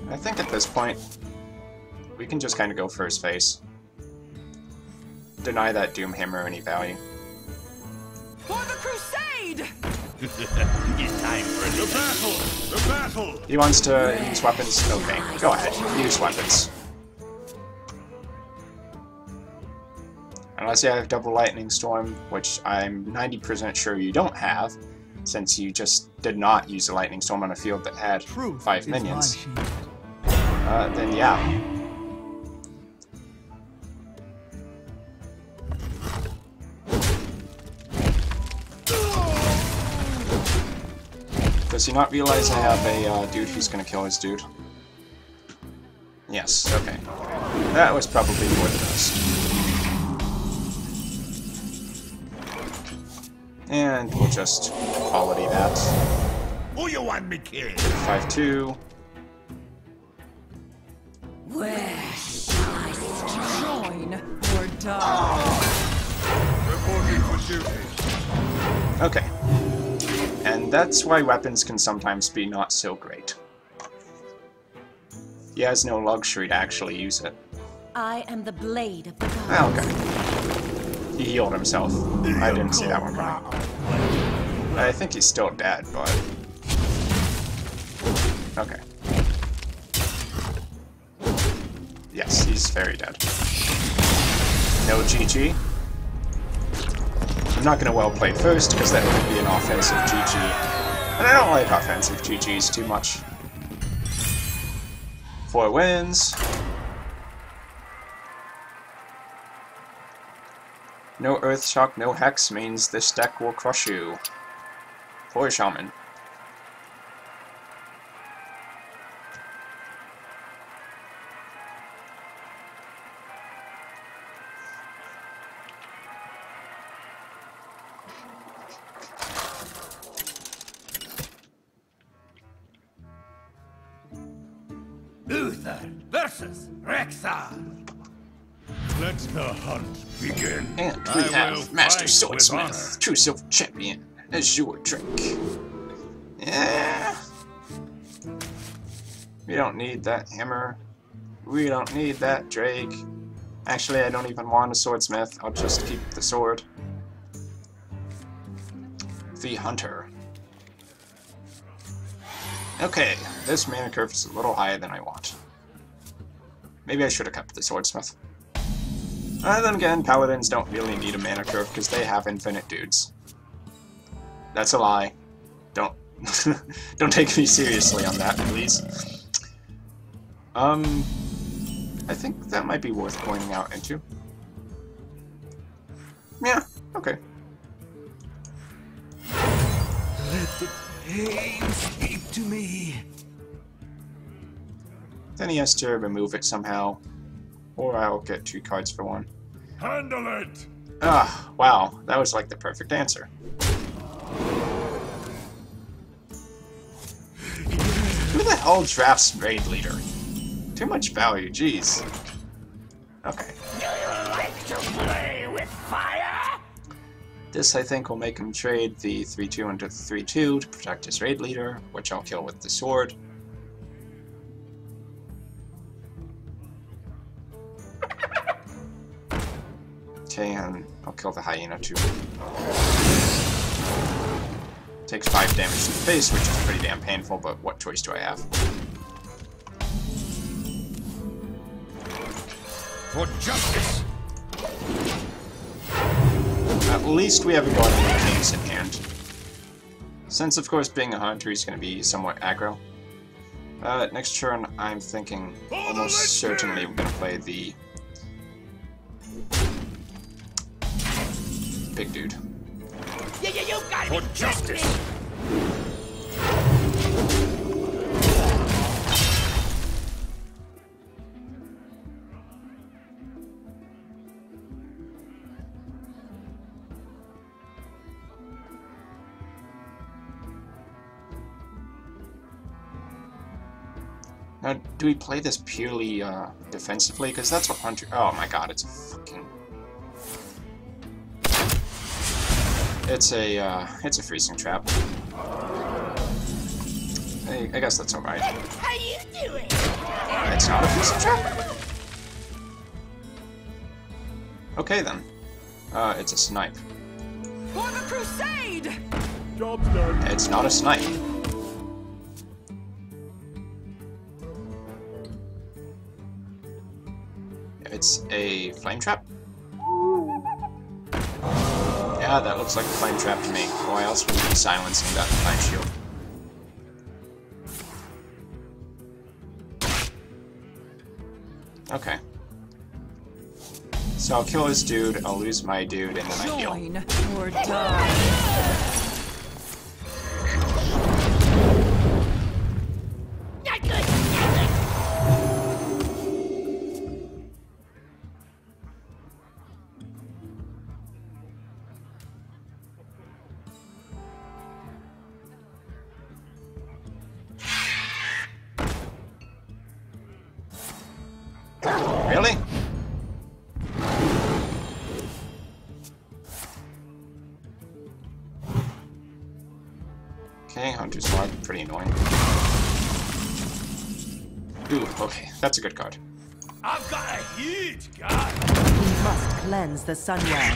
S1: I think at this point, we can just kind of go for his face. Deny that Doomhammer any value.
S4: For the crusade!
S3: It's time for
S2: The battle! The battle!
S1: He wants to use weapons? Okay, go ahead, use weapons. Unless you have double Lightning Storm, which I'm 90% sure you don't have, since you just did not use a Lightning Storm on a field that had 5 minions. Then yeah. Does he not realize I have a dude who's gonna kill his dude? Yes, okay. That was probably for the best. And we'll just quality that.
S3: Who you want me killed?
S1: 5-2.
S4: Where shall I join or die?
S2: Reporting for duty.
S1: Okay. And that's why weapons can sometimes be not so great. He has no luxury to actually use it.
S6: I am the blade of the gods.
S1: Ah, okay. He healed himself. I didn't see that one coming. I think he's still dead, but... Okay. Yes, he's very dead. No GG. I'm not going to well play first, because that would be an offensive GG. And I don't like offensive GGs too much. 4 wins. No Earth Shock, no Hex means this deck will crush you. For Shaman.
S3: Uther versus Rexar.
S2: Let the hunt begin.
S1: And we
S2: I
S1: have
S2: will
S1: Master
S2: fight
S1: Swordsmith,
S2: with
S1: True Silver Champion, Azure Drake. Yeah. We don't need that hammer. We don't need that Drake. Actually, I don't even want a Swordsmith. I'll just keep the sword. The Hunter. Okay, this mana curve is a little higher than I want. Maybe I should have kept the swordsmith. Then again, paladins don't really need a mana curve because they have infinite dudes. That's a lie. Don't don't take me seriously on that, please. I think that might be worth pointing out into. Yeah, okay.
S3: Let the pain speak to me.
S1: Then he has to remove it somehow, or I'll get 2 cards for 1.
S2: Handle it!
S1: Ah, wow, that was like the perfect answer. Who the hell drafts Raid Leader? Too much value, jeez. Okay.
S3: Do you like to play with fire?
S1: This, I think, will make him trade the 3-2 into the 3-2 to protect his Raid Leader, which I'll kill with the sword. Okay, and I'll kill the hyena too. Takes 5 damage to the face, which is pretty damn painful, but what choice do I have?
S3: For justice!
S1: At least we haven't got any kings in hand. Since, of course, being a hunter, he's going to be somewhat aggro. Next turn, I'm thinking almost certainly we're going to play the big dude.
S3: You got for justice!
S1: Now, do we play this purely defensively? Because that's what hunter. Oh my god, it's a fucking. It's a freezing trap. I guess that's alright.
S6: How you doing?
S1: It's not a freezing trap? Okay then. It's a snipe.
S4: For the crusade!
S2: Job's done.
S1: It's not a snipe. It's a flame trap? Yeah, that looks like a flame trap to me. Why else would we be silencing that flame shield? Okay. So I'll kill his dude, I'll lose my dude, and then I heal.
S4: Join or die.
S6: Not good, not good.
S1: Really? Okay, Hunter's Mark, pretty annoying. Ooh, okay, that's a good card.
S3: I've got a huge gun!
S9: We must cleanse the Sunwell.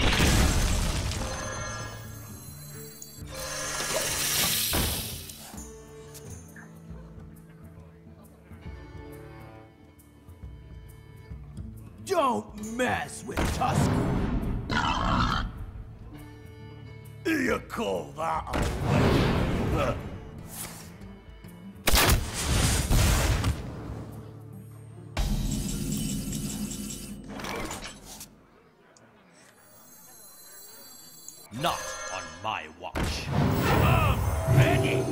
S3: Don't mess with Tusk! You call that a weapon? Not on my watch. I'm ready!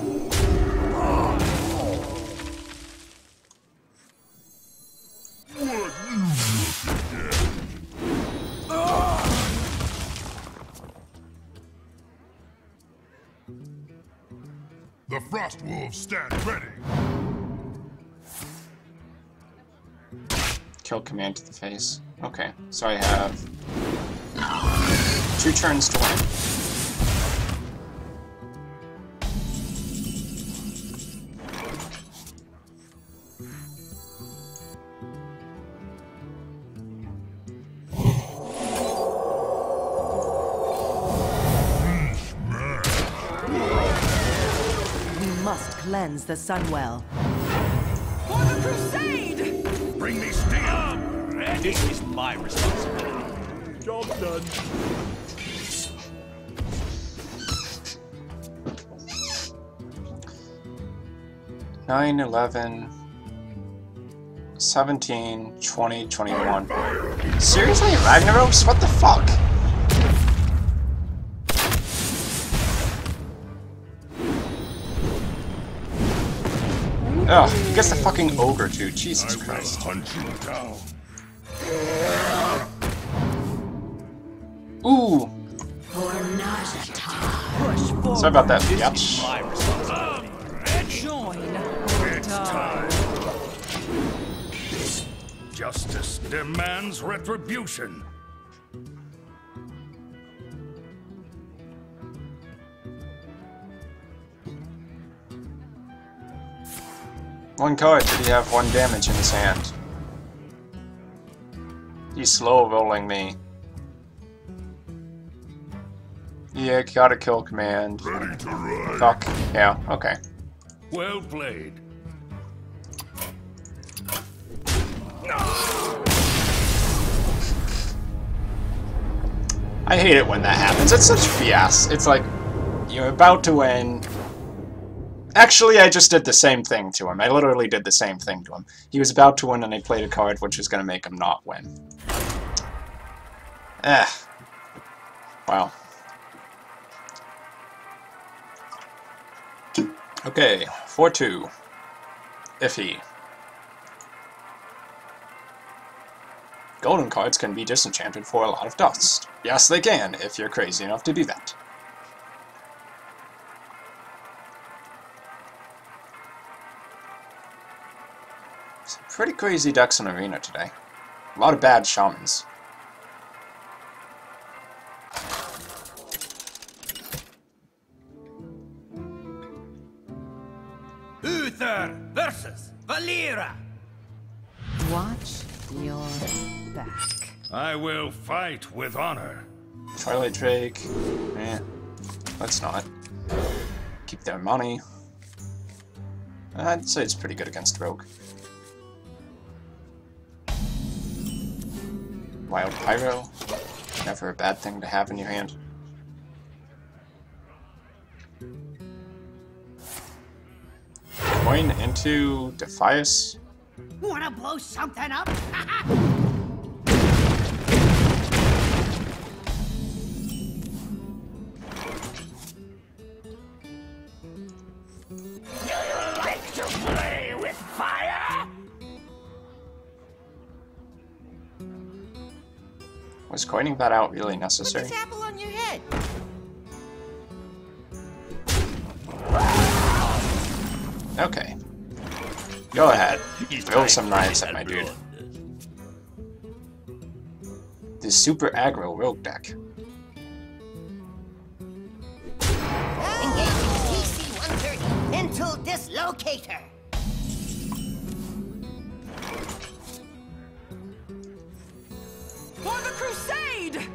S2: The Frost Wolves stand ready.
S1: Kill command to the face. Okay, so I have 2 turns to win.
S9: We must cleanse the Sunwell.
S4: For the crusade!
S3: Bring me steel. This is my responsibility.
S2: Job's done.
S1: Nine, 11, 17, 20, 21. Seriously, Ragnaros? What the fuck? Ugh, he gets the fucking ogre too. Jesus Christ.
S2: Hunt you down.
S1: Ooh. Sorry about that, bitch.
S3: My responsibility.
S4: Join.
S2: It's time. Justice demands retribution.
S1: One card, did he have 1 damage in his hand? He's slow rolling me. Yeah, got a kill command.
S2: Ready to run.
S1: Fuck. Yeah, okay.
S2: Well played.
S1: I hate it when that happens. It's such BS. It's like, you're about to win. Actually, I just did the same thing to him. I literally did the same thing to him. He was about to win and I played a card which was going to make him not win. Wow. Okay, 4-2. Iffy. Golden cards can be disenchanted for a lot of dust. Yes, they can, if you're crazy enough to do that. Some pretty crazy decks in Arena today. A lot of bad shamans.
S3: Uther versus Valera.
S9: Watch your back.
S2: I will fight with honor.
S1: Twilight Drake. Let's not. Keep their money. I'd say it's pretty good against Rogue. Wild Pyro. Never a bad thing to have in your hand. Coin into Defias.
S6: Wanna blow something up? Like to play with fire?
S1: Was coining that out really necessary?
S6: Put this apple on your head.
S1: Okay. Go ahead. Throw some knives at my dude. This super aggro rogue deck.
S6: Engaging TC-130 mental dislocator.
S4: For the crusade!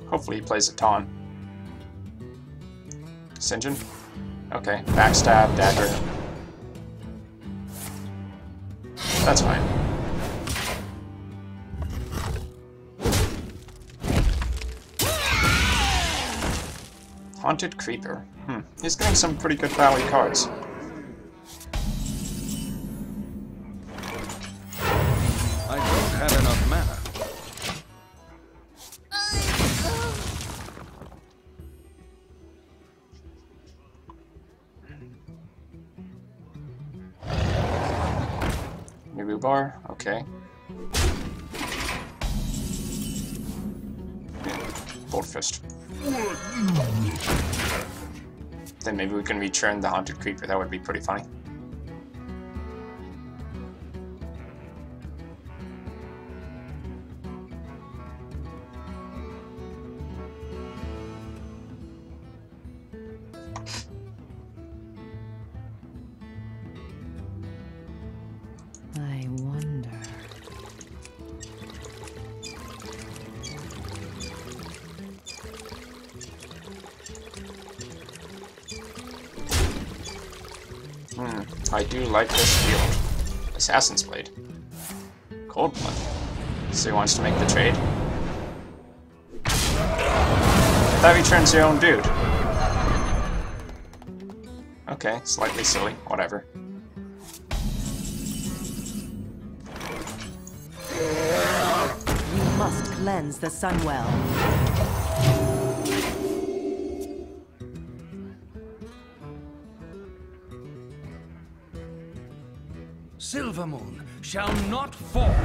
S1: Hopefully he plays a taunt. Sinjin? Okay. Backstab, dagger. That's fine. Haunted Creeper. He's getting some pretty good value cards.
S3: I don't have enough mana.
S1: Niru bar, okay. Bolt Fist. Then maybe we can return the Haunted Creeper, that would be pretty funny.
S9: I wonder.
S1: I do like this field. Assassin's Blade. Cold Blood. So he wants to make the trade? I thought he turns your own dude. Okay, slightly silly. Whatever.
S9: You must cleanse the Sunwell.
S2: Silvermoon shall not fall.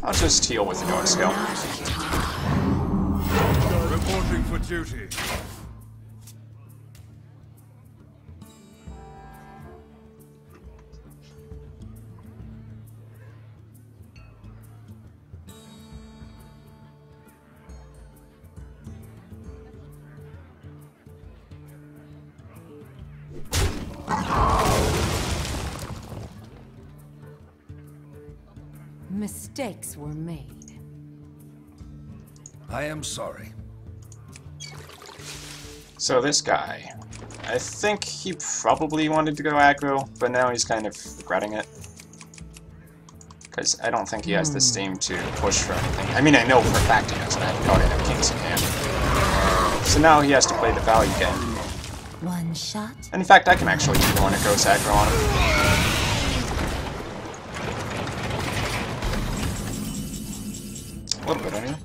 S1: I'll just heal with the Dark Scale.
S2: Reporting for duty.
S5: Mistakes were made.
S2: I am sorry.
S1: So this guy, I think he probably wanted to go aggro, but now he's kind of regretting it. Because I don't think he has the steam to push for anything. I mean, I know for a fact he doesn't have Paladin of Kings in hand. So now he has to play the value game.
S6: One shot.
S1: And in fact, I can actually be the one that goes aggro on him. A little bit anyway.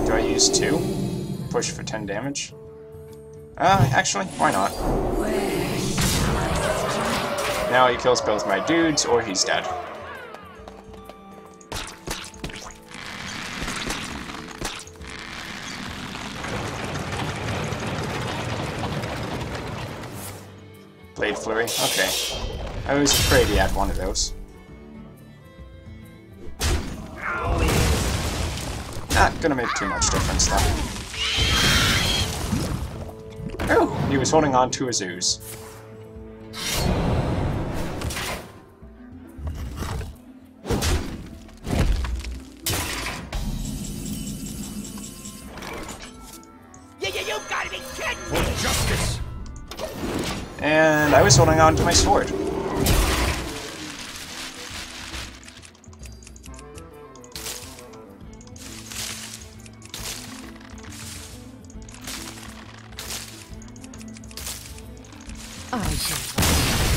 S1: Do I use 2? Push for 10 damage? Actually, why not? Now he kills both my dudes, or he's dead. Blade Flurry, okay. I was afraid he had one of those. Not gonna make too much difference though. Oh, he was holding on to his ooze.
S3: You gotta be kidding me!
S2: For justice.
S1: And I was holding on to my sword.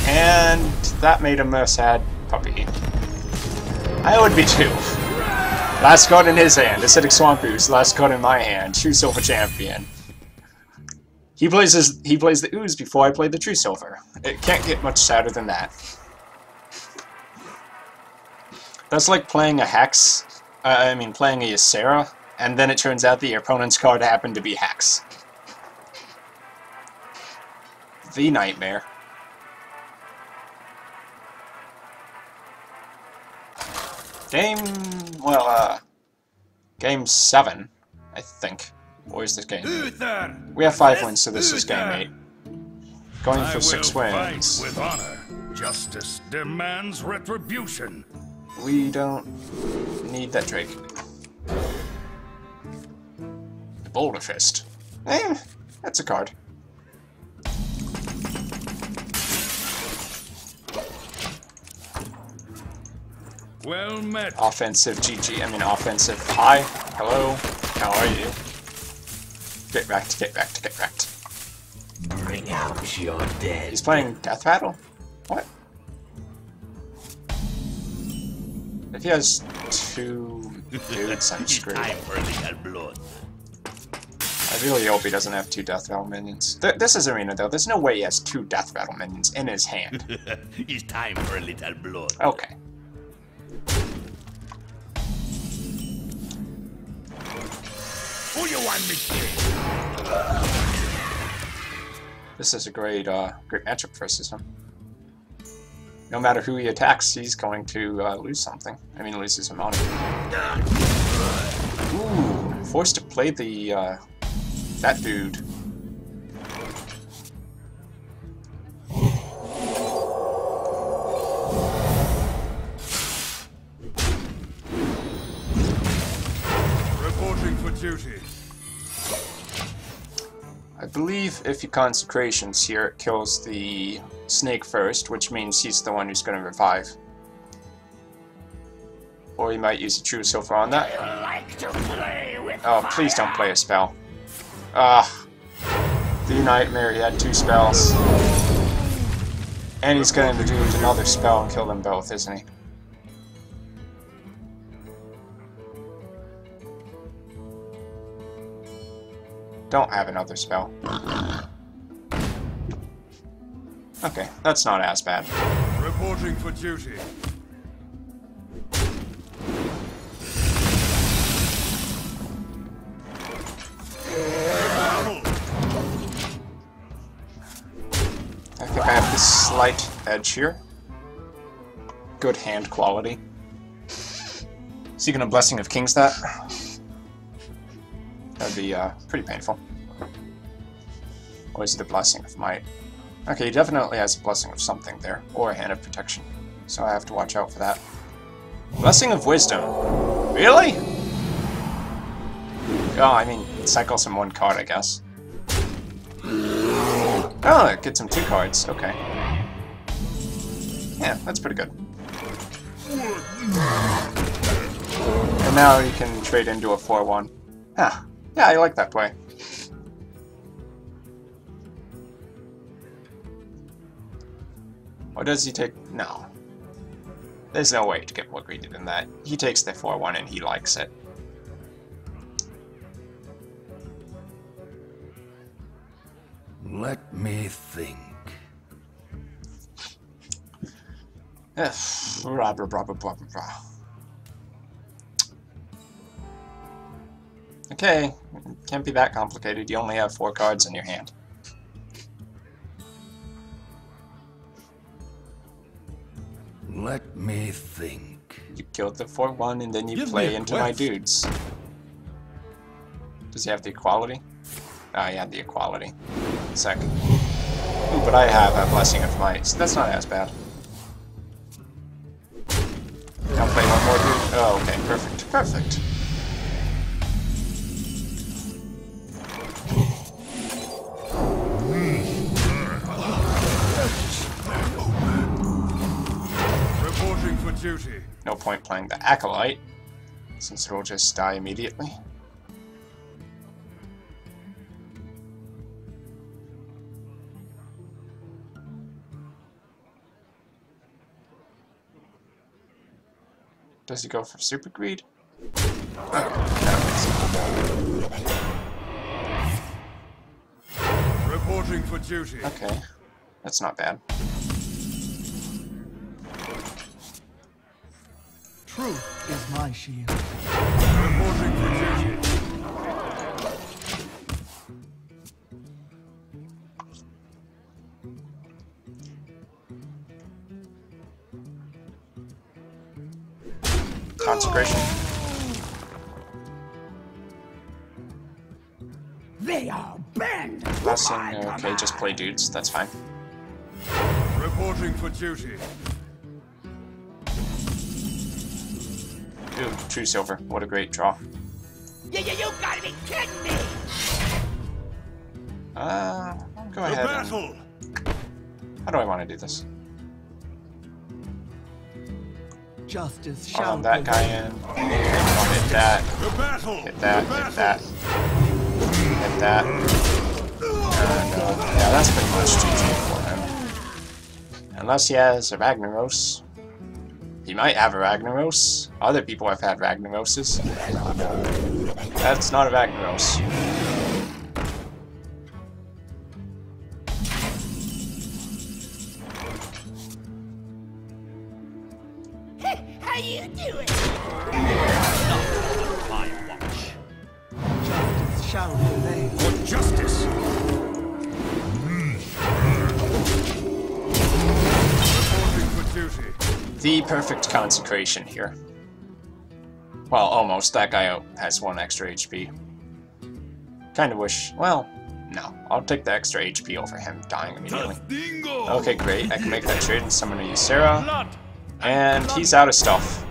S1: And that made him a sad puppy. I would be too. Last card in his hand, Acidic Swamp Ooze. Last card in my hand, True Silver Champion. He plays the Ooze before I play the True Silver. It can't get much sadder than that. That's like playing a Hex, playing a Ysera, and then it turns out that your opponent's card happened to be Hex. The nightmare. Game 7, I think. Or is this game 8? We have 5 wins, so this is game 8. Going for 6 wins.
S2: Fight with honor. Justice demands retribution.
S1: We don't need that Drake. The Boulder Fist. That's a card.
S2: Well met.
S1: Offensive GG, offensive hi. Hello. How are you? Get wrecked, get wrecked, get wrecked.
S3: Bring out your dead.
S1: He's playing Death Rattle? What? If he has 2 dudes, I'm screwed.
S3: Time for a little blood.
S1: I really hope he doesn't have 2 Death Rattle minions. This is Arena, though. There's no way he has 2 Death Rattle minions in his hand.
S3: It's time for a little blood.
S1: Okay.
S3: Who you want me to?
S1: This is a great matchup for him. no matter who he attacks, he's going to lose something. I mean, lose his amount. Ooh, forced to play the that dude.
S2: Reporting for duty.
S1: I believe if you consecrations here, it kills the snake first, which means he's the one who's going to revive. Or you might use a true silver on that. Oh, please don't play a spell. The Nightmare, he had 2 spells. And he's going to do another spell and kill them both, isn't he? Don't have another spell. Okay, that's not as bad.
S2: Reporting for duty.
S1: I think I have this slight edge here. Good hand quality. Is he gonna Blessing of Kings that? That'd be pretty painful. Or is it a Blessing of Might? Okay, he definitely has a Blessing of something there, or a Hand of Protection. So I have to watch out for that. Blessing of Wisdom. Really? Oh, I mean, it cycles him 1 card, I guess. Oh, it gets him 2 cards. Okay. Yeah, that's pretty good. And now you can trade into a 4-1. Huh. Yeah, I like that play. Or does he take... No. There's no way to get more greedy than that. He takes the 4-1 and he likes it.
S3: Let me think.
S1: Blah, blah, blah, blah, blah, blah. Okay, can't be that complicated. You only have 4 cards in your hand.
S3: Let me think.
S1: You killed the 4-1 and then you play into my dudes. Does he have the equality? Ah, he had the equality. Second. Ooh, but I have a Blessing of Might, so that's not as bad. I'll play 1 more dude. Oh, okay, perfect. Perfect.
S2: Reporting for duty.
S1: No point playing the Acolyte, since it'll just die immediately. Does he go for Super Greed? Okay,
S2: Reporting for duty.
S1: okay, that's not bad.
S10: Truth is my shield.
S2: Reporting for duty.
S1: Consecration.
S10: They are banned.
S1: Blessing, okay, just play dudes, that's fine.
S2: Reporting for duty.
S1: Ooh, true silver, what a great draw.
S10: You gotta be kidding me!
S1: I'll go
S2: The
S1: ahead
S2: battle.
S1: and... How do I want to do this?
S10: Justice
S1: I'll
S10: shall
S1: have that guy in. I'll hit that.
S2: The battle.
S1: Hit that,
S2: The
S1: hit that. Hit that. And, yeah, that's pretty much GG for him. Unless he has a Ragnaros. He might have a Ragnaros. Other people have had Ragnaroses. That's not a Ragnaros.
S10: How you doing? Justice shall prevail.
S2: For justice. Reporting for duty.
S1: The perfect consecration here. Well, almost. That guy has 1 extra HP. Kinda wish... well, no. I'll take the extra HP over him dying immediately. Okay, great. I can make that trade and summon a Ysera. And he's out of stuff.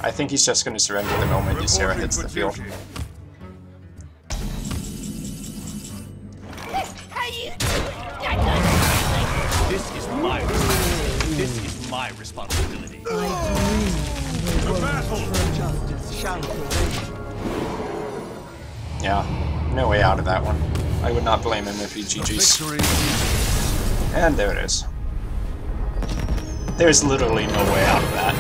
S1: I think he's just going to surrender the moment Ysera hits the field.
S3: This is my responsibility.
S10: Justice shall prevail.
S1: Yeah, no way out of that one. I would not blame him if he GG's. And there it is. There's literally no way out of that.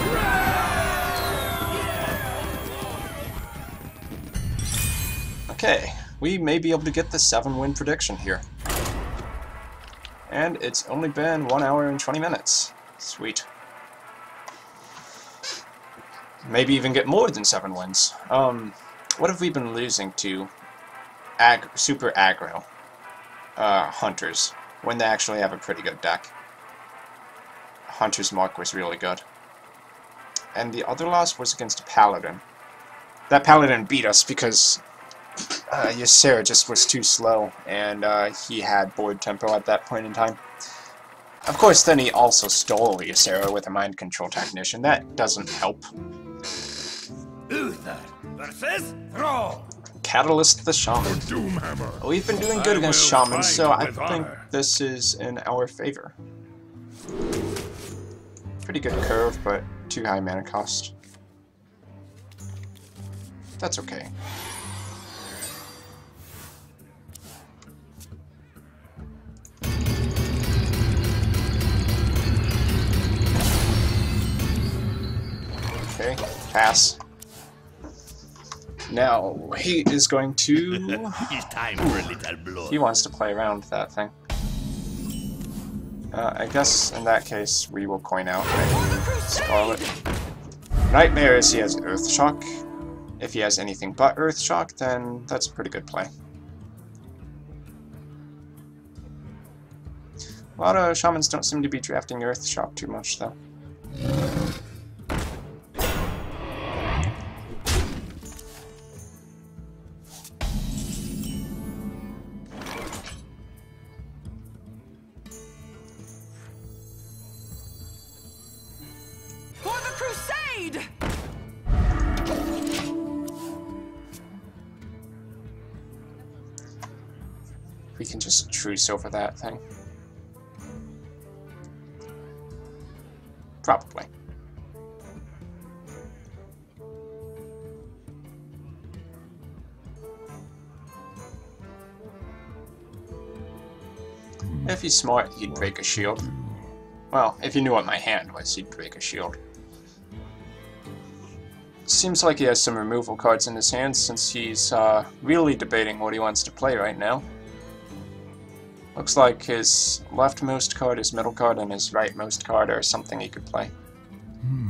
S1: Okay, we may be able to get the 7-win prediction here. And it's only been 1 hour and 20 minutes. Sweet. Maybe even get more than 7 wins. What have we been losing to? Super aggro hunters, when they actually have a pretty good deck. Hunter's Mark was really good. And the other loss was against a Paladin. That Paladin beat us because Ysera just was too slow, and he had board tempo at that point in time. Of course, then he also stole Ysera with a mind control technician. That doesn't help.
S3: Uther versus Throw.
S1: Catalyst the Shaman. We've been doing good against Shamans, so I think this is in our favor. Pretty good curve, but too high mana cost. That's okay. Okay, pass. Now, he is going to...
S3: It's time for a little blood.
S1: He wants to play around that thing. I guess in that case, we will coin out Scarlet. Nightmares, he has Earth Shock. If he has anything but Earth Shock, then that's a pretty good play. A lot of Shamans don't seem to be drafting Earth Shock too much, though. We can just truce over that thing. Probably. If he's smart, he'd break a shield. Well, if he knew what my hand was, he'd break a shield. Seems like he has some removal cards in his hands, since he's really debating what he wants to play right now. Looks like his leftmost card, his middle card, and his rightmost card are something he could play.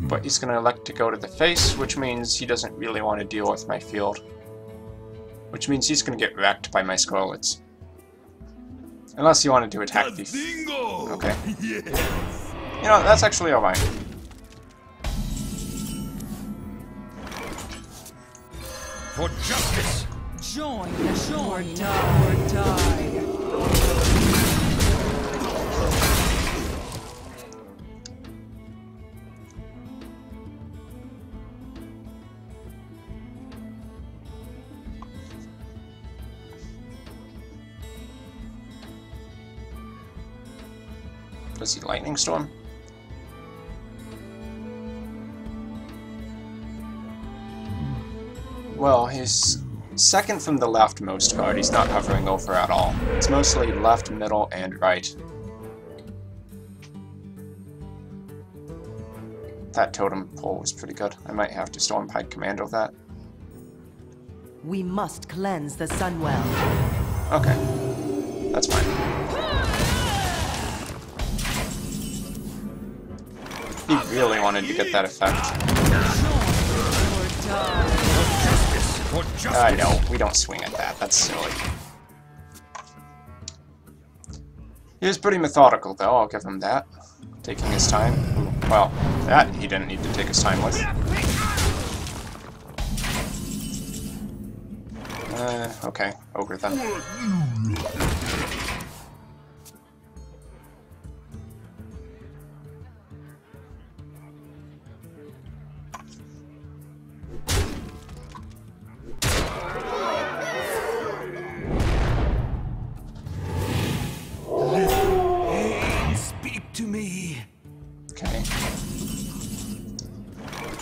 S1: But he's going to elect to go to the face, which means he doesn't really want to deal with my field. Which means he's going to get wrecked by my Scarlets. Unless he wanted to attack the... Okay. You know, that's actually alright.
S2: For justice!
S5: Join the shore, die or die.
S1: Does he Lightning Storm? Well, he's second from the leftmost card. He's not hovering over at all. It's mostly left, middle, and right. That totem pole was pretty good. I might have to Stormpike Commando that.
S9: We must cleanse the Sunwell.
S1: Okay. That's fine. He really wanted to get that effect. No, we don't swing at that. That's silly. He was pretty methodical, though. I'll give him that. Taking his time. Ooh. Well, that he didn't need to take his time with. Okay, ogre then.
S3: Pain, speak to me.
S1: Okay.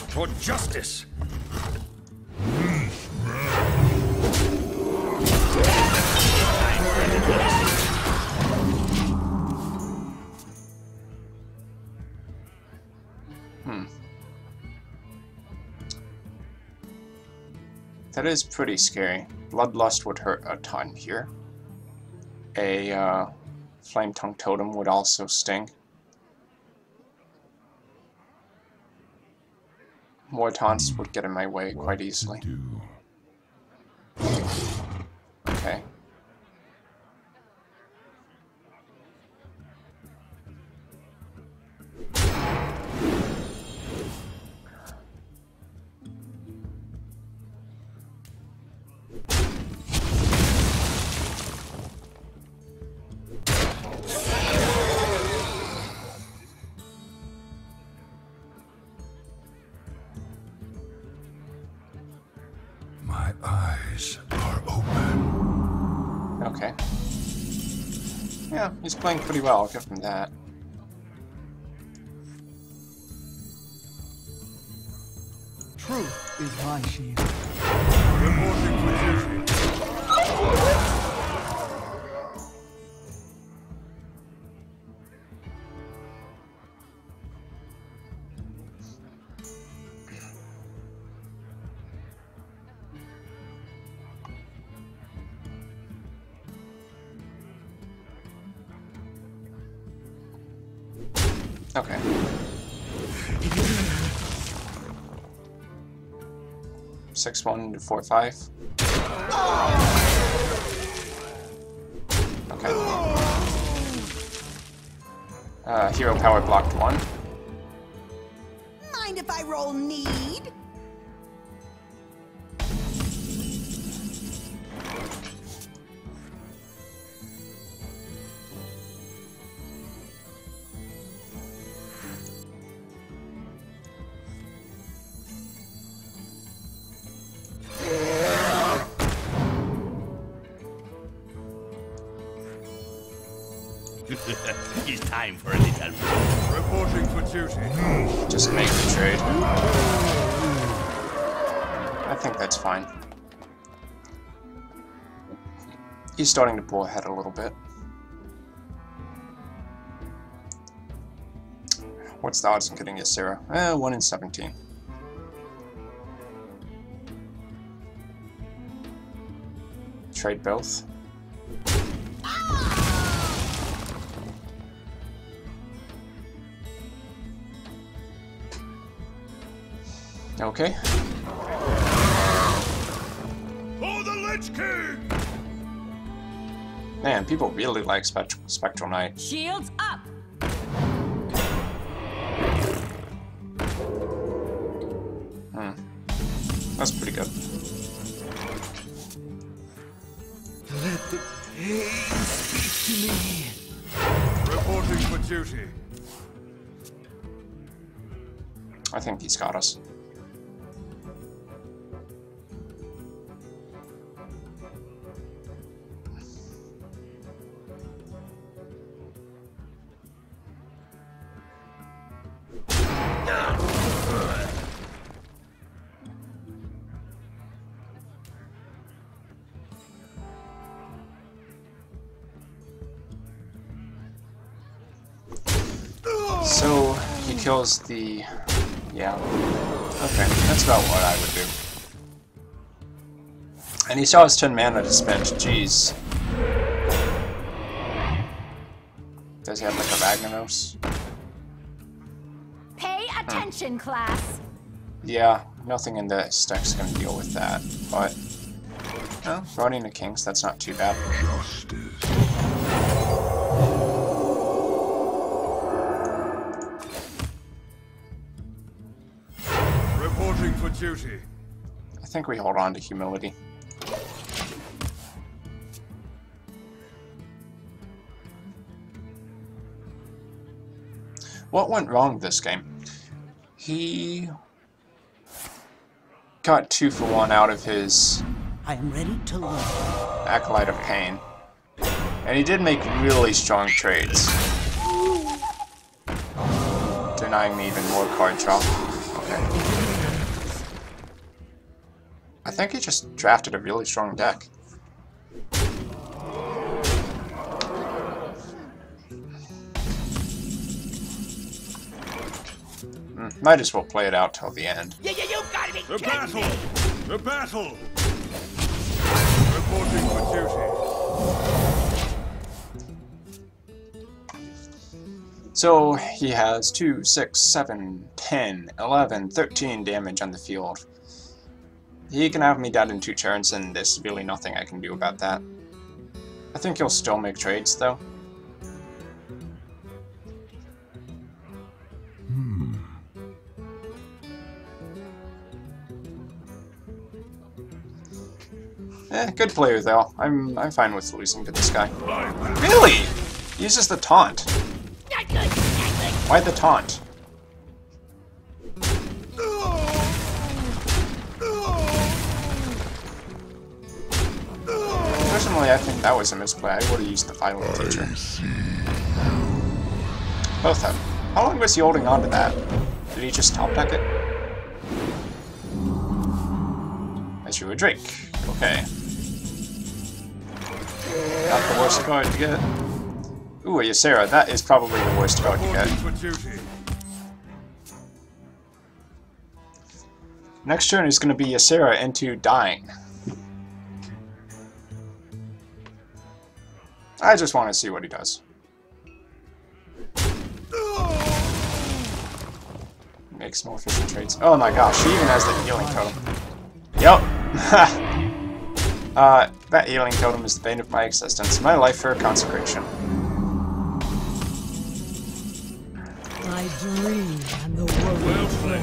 S2: For justice!
S1: That is pretty scary. Bloodlust would hurt a ton here. A Flame Tongue Totem would also sting. More taunts would get in my way quite easily. Okay.
S3: My eyes are open.
S1: Okay. Yeah, he's playing pretty well, I'll give him that.
S10: Truth is my shield.
S2: Reporting for duty.
S1: Okay. Six 1 to 4 5. Okay. Hero power blocked 1.
S6: Mind if I roll need?
S11: It's time for a little.
S2: Reporting for duty.
S1: Just make the trade. I think that's fine. He's starting to pull ahead a little bit. What's the odds of getting Ysera? 1 in 17. Trade both. Okay.
S2: For the Lich King!
S1: Man, people really like Spectral Knight.
S4: Shields up!
S1: That's pretty good.
S3: Let the pain speak to me.
S2: Reporting for duty.
S1: I think he's got us. So, he kills the... yeah. Okay, that's about what I would do. And he still has 10 mana to spend, jeez. Does he have like a Ragnaros?
S6: Pay attention, class.
S1: Yeah, nothing in this deck's gonna deal with that, but... well, Guardian of Kings, that's not too bad.
S2: duty.
S1: I think we hold on to humility. What went wrong this game? He got 2 for 1 out of his
S10: I am ready to learn.
S1: Acolyte of Pain. And he did make really strong trades. Denying me even more card draw. Okay. I think he just drafted a really strong deck. Might as well play it out till the end.
S2: The battle! The battle! Reporting for duty.
S1: So he has 2, 6, 7, 10, 11, 13 damage on the field. He can have me dead in 2 turns, and there's really nothing I can do about that. I think he'll still make trades, though. Good player though. I'm fine with losing to this guy. Really? He uses the taunt. Why the taunt? Personally, I think that was a misplay. I would have used the Violent Teacher. Both have. How long was he holding on to that? Did he just top deck it? I drew a Drake. Okay. Not the worst card to get. Ooh, a Ysera. That is probably the worst card to get. Next turn is going to be Ysera into dying. I just want to see what he does. Makes more efficient trades. Oh my gosh, she even has the healing totem. Yep. That healing totem is the bane of my existence. My life for consecration.
S5: I dream and the world
S2: Well played.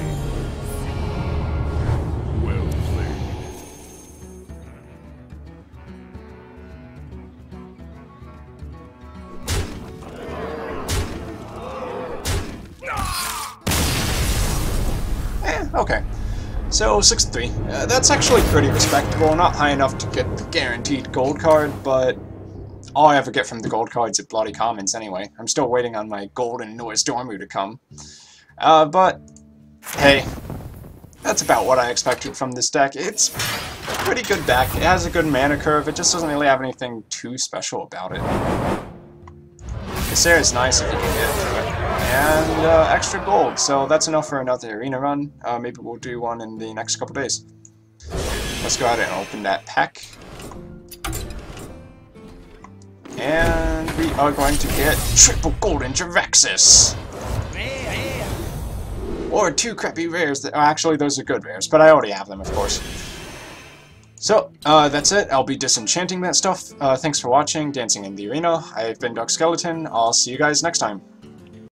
S2: Well played.
S1: Okay. So, 6-3. That's actually pretty respectable. Not high enough to get the guaranteed gold card, but all I ever get from the gold cards are bloody commons anyway. I'm still waiting on my golden Noise Dormu to come. But, hey, that's about what I expected from this deck. It's a pretty good deck. It has a good mana curve. It just doesn't really have anything too special about it. Ysera is nice if you can get to it. And extra gold, so that's enough for another arena run. Maybe we'll do one in the next couple days. Let's go ahead and open that pack. And we are going to get triple golden Jiraxxus! Or 2 crappy rares. That, actually, those are good rares, but I already have them, of course. So, that's it. I'll be disenchanting that stuff. Thanks for watching Dancing in the Arena. I've been Dark Skeleton. I'll see you guys next time.